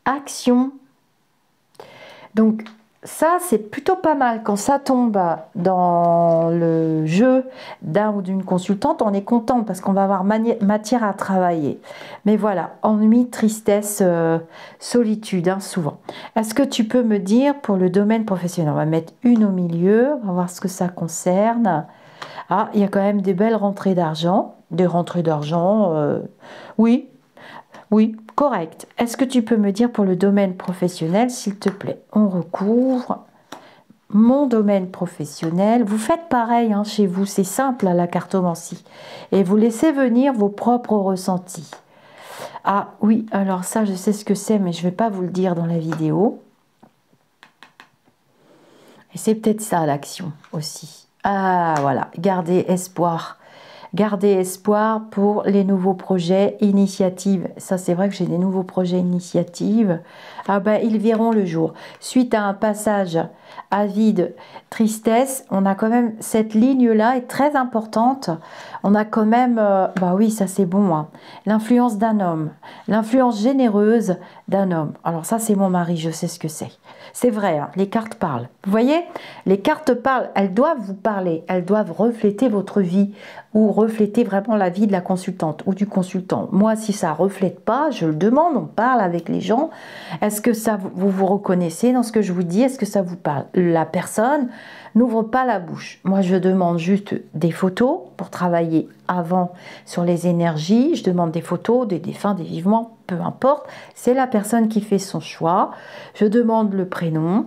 action. Donc ça, c'est plutôt pas mal. Quand ça tombe dans le jeu d'un ou d'une consultante, on est content parce qu'on va avoir matière à travailler. Mais voilà, ennui, tristesse, solitude, hein, souvent. Est-ce que tu peux me dire pour le domaine professionnel? On va mettre une au milieu, on va voir ce que ça concerne. Ah, il y a quand même des belles rentrées d'argent. Des rentrées d'argent, oui. Oui, correct. Est-ce que tu peux me dire pour le domaine professionnel, s'il te plaît? On recouvre mon domaine professionnel. Vous faites pareil hein, chez vous, c'est simple à la cartomancie. Et vous laissez venir vos propres ressentis. Ah oui, alors ça, je sais ce que c'est, mais je ne vais pas vous le dire dans la vidéo. Et c'est peut-être ça l'action aussi. Ah voilà, gardez espoir. Gardez espoir pour les nouveaux projets, initiatives. Ça, c'est vrai que j'ai des nouveaux projets, initiatives. Ah ben, ils verront le jour. Suite à un passage à vide, tristesse, on a quand même cette ligne-là est très importante. On a quand même, bah oui, ça c'est bon, hein, l'influence d'un homme, l'influence généreuse d'un homme. Alors ça, c'est mon mari, je sais ce que c'est. C'est vrai, hein, les cartes parlent. Vous voyez, les cartes parlent, elles doivent vous parler, elles doivent refléter votre vie ou refléter vraiment la vie de la consultante ou du consultant. Moi, si ça ne reflète pas, je le demande, on parle avec les gens. Est-ce que ça vous vous reconnaissez dans ce que je vous dis? Est-ce que ça vous parle? La personne n'ouvre pas la bouche. Moi, je demande juste des photos pour travailler avant sur les énergies. Je demande des photos, des défunts, des vivants, peu importe. C'est la personne qui fait son choix. Je demande le prénom.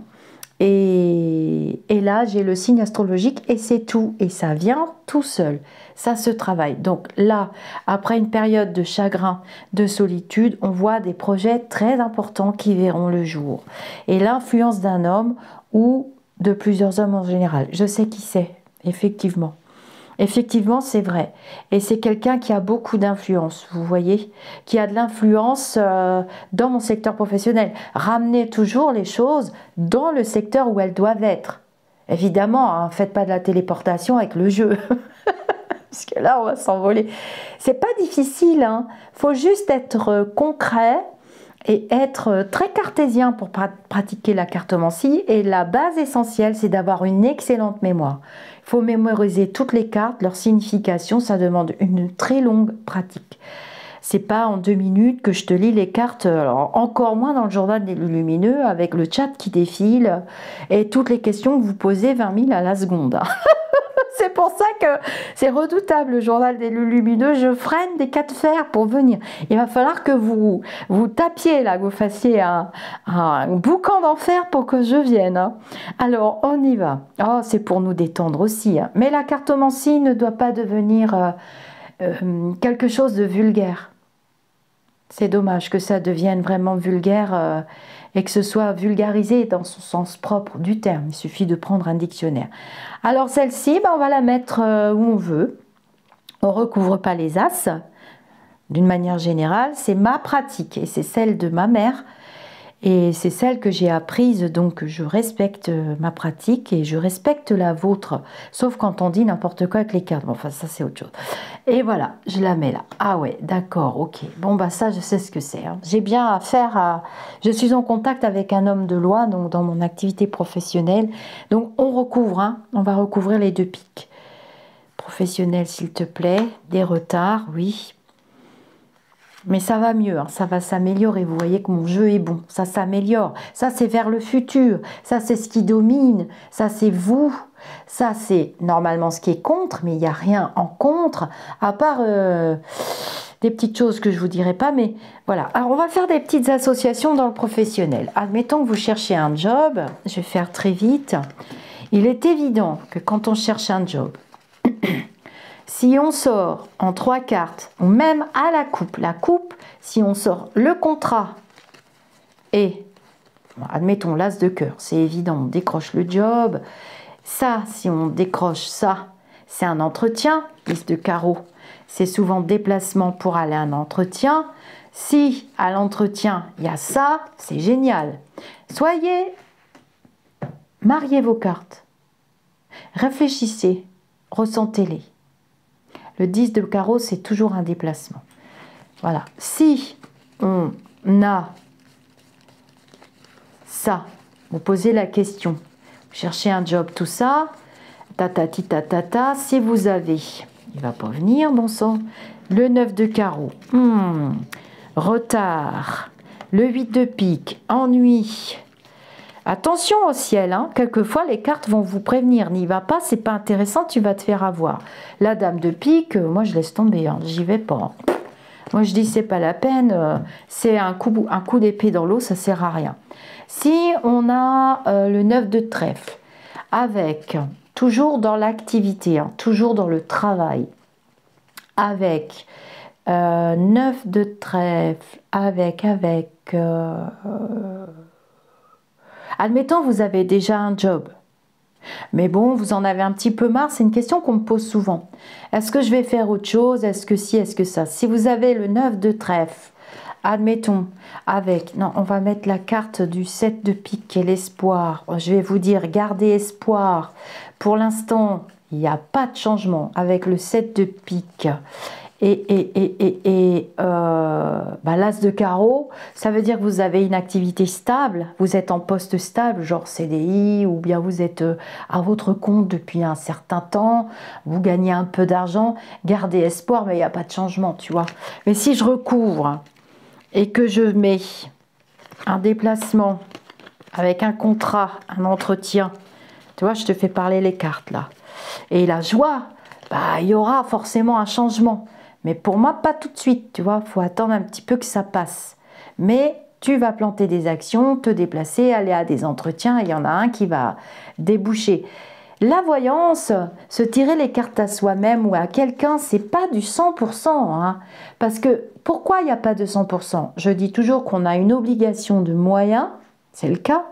Et là, j'ai le signe astrologique et c'est tout. Et ça vient tout seul. Ça se travaille. Donc là, après une période de chagrin, de solitude, on voit des projets très importants qui verront le jour. Et l'influence d'un homme ou de plusieurs hommes en général. Je sais qui c'est, effectivement. Effectivement, c'est vrai. Et c'est quelqu'un qui a beaucoup d'influence, vous voyez, qui a de l'influence dans mon secteur professionnel. Ramenez toujours les choses dans le secteur où elles doivent être. Évidemment, hein, faites pas de la téléportation avec le jeu. Parce que là, on va s'envoler. C'est pas difficile, hein. Faut juste être concret et être très cartésien pour pratiquer la cartomancie. Et la base essentielle, c'est d'avoir une excellente mémoire. Il faut mémoriser toutes les cartes, leur signification, ça demande une très longue pratique. C'est pas en 2 minutes que je te lis les cartes, alors encore moins dans le journal des lumineux, avec le chat qui défile et toutes les questions que vous posez 20 000 à la seconde. C'est pour ça que c'est redoutable, le journal des lumineux. Je freine des cas de fer pour venir. Il va falloir que vous tapiez là, que vous fassiez un boucan d'enfer pour que je vienne. Hein. Alors, on y va. Oh, c'est pour nous détendre aussi. Hein. Mais la cartomancie ne doit pas devenir quelque chose de vulgaire. C'est dommage que ça devienne vraiment vulgaire et que ce soit vulgarisé dans son sens propre du terme. Il suffit de prendre un dictionnaire. Alors celle-ci, on va la mettre où on veut. On ne recouvre pas les as. D'une manière générale, c'est ma pratique et c'est celle de ma mère. Et c'est celle que j'ai apprise, donc je respecte ma pratique et je respecte la vôtre. Sauf quand on dit n'importe quoi avec les cartes. Bon, enfin, ça c'est autre chose. Et voilà, je la mets là. Ah ouais, d'accord, ok. Bon, bah ça, je sais ce que c'est. Hein. J'ai bien affaire à... Je suis en contact avec un homme de loi, donc dans mon activité professionnelle. Donc, on recouvre, hein. On va recouvrir les 2 pics. Professionnel, s'il te plaît. Des retards, oui. Mais ça va mieux, hein, ça va s'améliorer. Vous voyez que mon jeu est bon, ça s'améliore. Ça, c'est vers le futur. Ça, c'est ce qui domine. Ça, c'est vous. Ça, c'est normalement ce qui est contre, mais il n'y a rien en contre, à part des petites choses que je ne vous dirai pas. Mais voilà. Alors, on va faire des petites associations dans le professionnel. Admettons que vous cherchez un job. Je vais faire très vite. Il est évident que quand on cherche un job... Si on sort en 3 cartes, ou même à la coupe, si on sort le contrat et, bon, admettons l'as de cœur, c'est évident, on décroche le job. Ça, si on décroche ça, c'est un entretien. Liste de carreau, c'est souvent déplacement pour aller à un entretien. Si à l'entretien, il y a ça, c'est génial. Mariez vos cartes. Réfléchissez, ressentez-les. Le 10 de carreau, c'est toujours un déplacement. Voilà. Si on a ça, vous posez la question, vous cherchez un job, tout ça, tatati tatata, si vous avez, il va pas venir, bon sang, le 9 de carreau, retard, le 8 de pique, ennui. Attention au ciel, hein. Quelquefois les cartes vont vous prévenir, n'y va pas, c'est pas intéressant, tu vas te faire avoir. La dame de pique, moi je laisse tomber, hein. J'y vais pas. Moi je dis c'est pas la peine, c'est un coup d'épée dans l'eau, ça sert à rien. Si on a le 9 de trèfle, avec, toujours dans l'activité, hein, toujours dans le travail, avec 9 de trèfle, avec admettons, vous avez déjà un job, mais bon, vous en avez un petit peu marre, c'est une question qu'on me pose souvent. Est-ce que je vais faire autre chose? Est-ce que si, est-ce que ça? Si vous avez le 9 de trèfle, admettons, avec, non, on va mettre la carte du 7 de pique, qui est l'espoir. Je vais vous dire, gardez espoir. Pour l'instant, il n'y a pas de changement avec le 7 de pique. L'as de carreau, ça veut dire que vous avez une activité stable, vous êtes en poste stable, genre CDI, ou bien vous êtes à votre compte depuis un certain temps, vous gagnez un peu d'argent, gardez espoir, mais il n'y a pas de changement, tu vois. Mais si je recouvre et que je mets un déplacement avec un contrat, un entretien, tu vois, je te fais parler les cartes là, et la joie, il y aura forcément un changement. Mais pour moi, pas tout de suite, tu vois, il faut attendre un petit peu que ça passe. Mais tu vas planter des actions, te déplacer, aller à des entretiens, et il y en a un qui va déboucher. La voyance, se tirer les cartes à soi-même ou à quelqu'un, c'est pas du 100%. Hein, parce que, pourquoi il n'y a pas de 100%? Je dis toujours qu'on a une obligation de moyens, c'est le cas,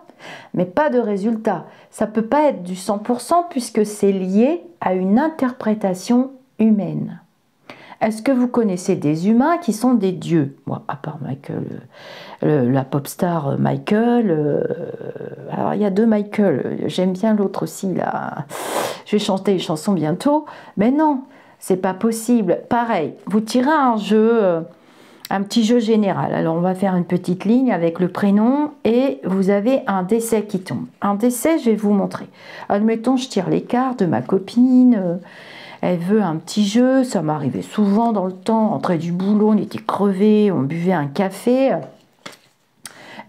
mais pas de résultat. Ça ne peut pas être du 100% puisque c'est lié à une interprétation humaine. Est-ce que vous connaissez des humains qui sont des dieux? Moi, à part Michael, la pop star Michael. Alors, il y a 2 Michael. J'aime bien l'autre aussi, là. Je vais chanter une chanson bientôt. Mais non, c'est pas possible. Pareil, vous tirez un jeu, un petit jeu général. Alors, on va faire une petite ligne avec le prénom et vous avez un décès qui tombe. Un décès, je vais vous montrer. Admettons, je tire les cartes de ma copine. Elle veut un petit jeu, ça m'arrivait souvent dans le temps, on rentrait du boulot, on était crevés, on buvait un café.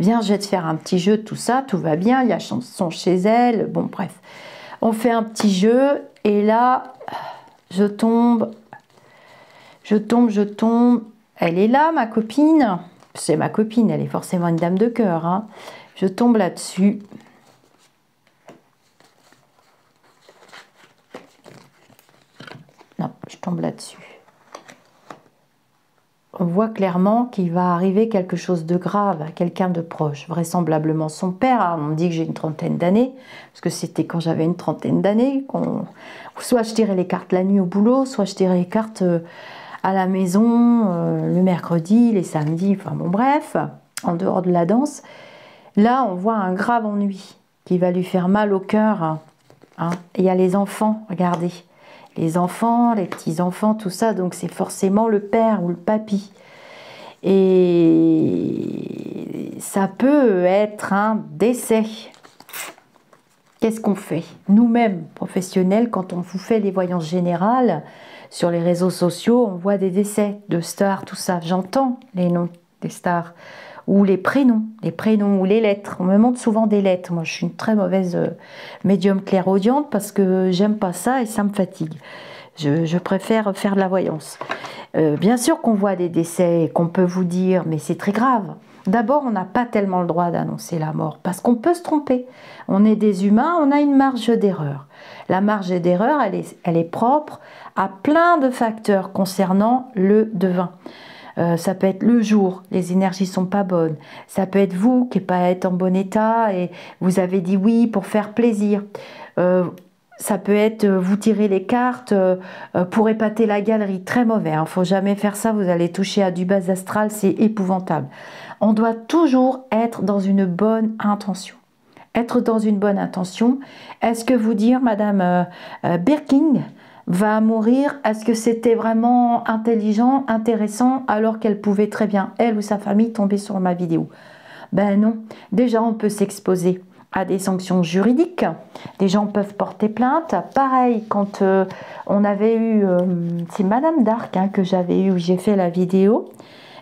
Viens, je vais te faire un petit jeu, tout ça, tout va bien, il y a chanson chez elle, bon bref. On fait un petit jeu et là, je tombe, je tombe, je tombe. Elle est là, ma copine. C'est ma copine, elle est forcément une dame de cœur, hein. Je tombe là-dessus. Non, je tombe là-dessus. On voit clairement qu'il va arriver quelque chose de grave à quelqu'un de proche, vraisemblablement son père. On me dit que j'ai une trentaine d'années, parce que c'était quand j'avais une trentaine d'années. Soit je tirais les cartes la nuit au boulot, soit je tirais les cartes à la maison le mercredi, les samedis, enfin bon bref, en dehors de la danse. Là, on voit un grave ennui qui va lui faire mal au cœur. Hein. Et il y a les enfants, regardez. Les enfants, les petits-enfants, tout ça, donc c'est forcément le père ou le papy. Et ça peut être un décès. Qu'est-ce qu'on fait? Nous-mêmes, professionnels, quand on vous fait les voyances générales, sur les réseaux sociaux, on voit des décès de stars, tout ça. J'entends les noms des stars, ou les prénoms ou les lettres. On me montre souvent des lettres. Moi, je suis une très mauvaise médium clairaudiente parce que j'aime pas ça et ça me fatigue. Je préfère faire de la voyance. Bien sûr qu'on voit des décès et qu'on peut vous dire, mais c'est très grave. D'abord, on n'a pas tellement le droit d'annoncer la mort parce qu'on peut se tromper. On est des humains, on a une marge d'erreur. La marge d'erreur, elle est propre à plein de facteurs concernant le devin. Ça peut être le jour, les énergies sont pas bonnes. Ça peut être vous qui n'êtes pas en bon état et vous avez dit oui pour faire plaisir. Ça peut être vous tirer les cartes pour épater la galerie. Très mauvais, hein. Faut jamais faire ça, vous allez toucher à du bas astral, c'est épouvantable. On doit toujours être dans une bonne intention. Être dans une bonne intention. Est-ce que vous dire, Madame Birking va mourir, est-ce que c'était vraiment intelligent, intéressant, alors qu'elle pouvait très bien, elle ou sa famille, tomber sur ma vidéo? Ben non. Déjà, on peut s'exposer à des sanctions juridiques. Les gens peuvent porter plainte. Pareil, quand on avait eu... c'est Madame Dark hein, que j'avais eu, où j'ai fait la vidéo.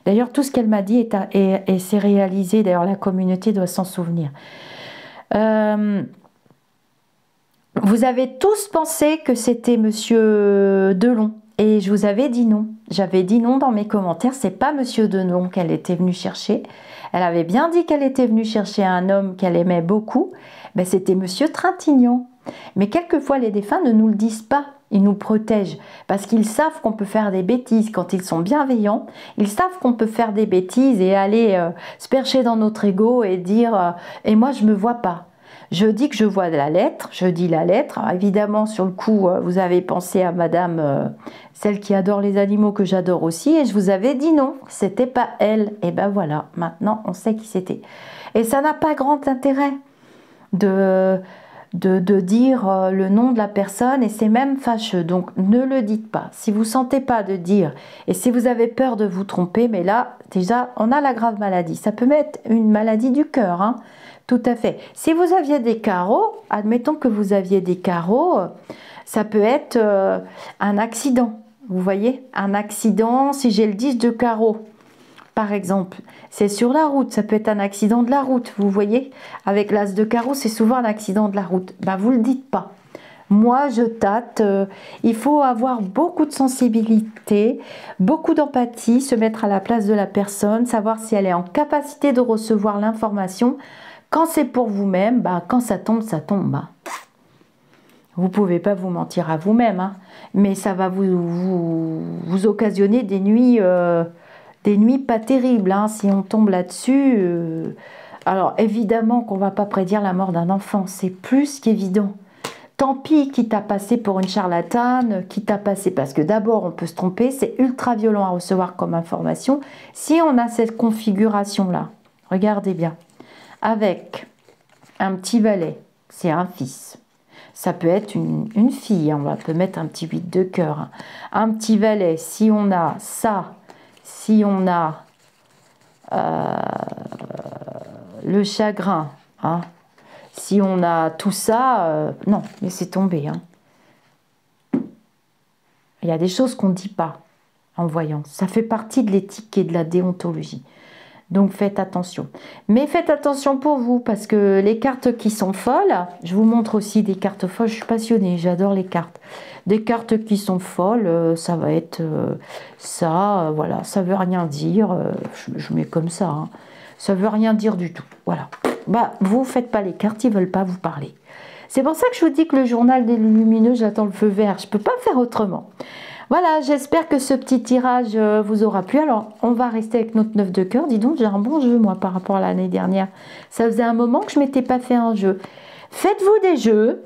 D'ailleurs, tout ce qu'elle m'a dit et s'est réalisé. D'ailleurs, la communauté doit s'en souvenir. Vous avez tous pensé que c'était Monsieur Delon. Et je vous avais dit non. J'avais dit non dans mes commentaires. C'est pas Monsieur Delon qu'elle était venue chercher. Elle avait bien dit qu'elle était venue chercher un homme qu'elle aimait beaucoup. Ben, c'était Monsieur Trintignant. Mais quelquefois, les défunts ne nous le disent pas. Ils nous protègent parce qu'ils savent qu'on peut faire des bêtises. Quand ils sont bienveillants, ils savent qu'on peut faire des bêtises et aller se percher dans notre ego et dire et moi, je me vois pas. Je dis que je vois de la lettre, je dis la lettre. Alors, évidemment, sur le coup, vous avez pensé à Madame, celle qui adore les animaux, que j'adore aussi, et je vous avais dit non, c'était pas elle. Et ben voilà, maintenant, on sait qui c'était. Et ça n'a pas grand intérêt de dire le nom de la personne, et c'est même fâcheux. Donc, ne le dites pas. Si vous ne sentez pas de dire, et si vous avez peur de vous tromper, mais là, déjà, on a la grave maladie. Ça peut être une maladie du cœur, hein. Tout à fait. Si vous aviez des carreaux, admettons que vous aviez des carreaux, ça peut être un accident. Vous voyez, un accident, si j'ai le 10 de carreau, par exemple, c'est sur la route, ça peut être un accident de la route, vous voyez. Avec l'as de carreau, c'est souvent un accident de la route. Ben, vous ne le dites pas. Moi, je tâte. Il faut avoir beaucoup de sensibilité, beaucoup d'empathie, se mettre à la place de la personne, savoir si elle est en capacité de recevoir l'information. Quand c'est pour vous-même, bah, quand ça tombe, ça tombe. Hein. Vous ne pouvez pas vous mentir à vous-même, hein, mais ça va vous occasionner des nuits pas terribles. Hein, si on tombe là-dessus, alors évidemment qu'on ne va pas prédire la mort d'un enfant, c'est plus qu'évident. Tant pis qui t'a passé pour une charlatane, qui t'a passé, parce que d'abord on peut se tromper, c'est ultra violent à recevoir comme information. Si on a cette configuration-là, regardez bien. Avec un petit valet, c'est un fils. Ça peut être une fille, on peut mettre un petit 8 de cœur. Hein. Un petit valet, si on a ça, si on a le chagrin, hein, si on a tout ça, non, laissez tomber. Hein. Il y a des choses qu'on ne dit pas en voyant. Ça fait partie de l'éthique et de la déontologie. Donc faites attention. Mais faites attention pour vous, parce que les cartes qui sont folles, je vous montre aussi des cartes folles, je suis passionnée, j'adore les cartes. Des cartes qui sont folles, ça va être ça, voilà, ça veut rien dire, je mets comme ça, hein. Ça veut rien dire du tout, voilà. Bah, vous faites pas les cartes, ils veulent pas vous parler. C'est pour ça que je vous dis que le journal des lumineux, j'attends le feu vert, je peux pas faire autrement. Voilà, j'espère que ce petit tirage vous aura plu. Alors, on va rester avec notre 9 de cœur. Dis donc, j'ai un bon jeu, moi, par rapport à l'année dernière. Ça faisait un moment que je ne m'étais pas fait un jeu. Faites-vous des jeux.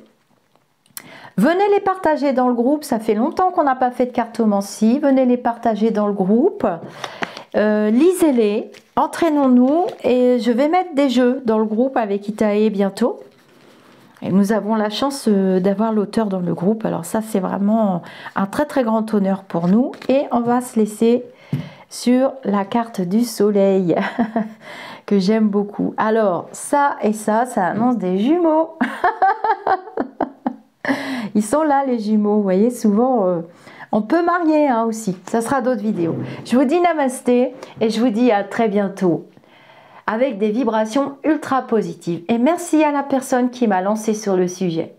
Venez les partager dans le groupe. Ça fait longtemps qu'on n'a pas fait de cartomancie. Venez les partager dans le groupe. Lisez-les. Entraînons-nous. Et je vais mettre des jeux dans le groupe avec Itae bientôt. Et nous avons la chance d'avoir l'auteur dans le groupe. Alors ça, c'est vraiment un très très grand honneur pour nous. Et on va se laisser sur la carte du soleil que j'aime beaucoup. Alors ça et ça annonce des jumeaux. Ils sont là les jumeaux. Vous voyez, souvent on peut marier hein, aussi. Ça sera d'autres vidéos. Je vous dis namasté et je vous dis à très bientôt, avec des vibrations ultra positives. Et merci à la personne qui m'a lancé sur le sujet.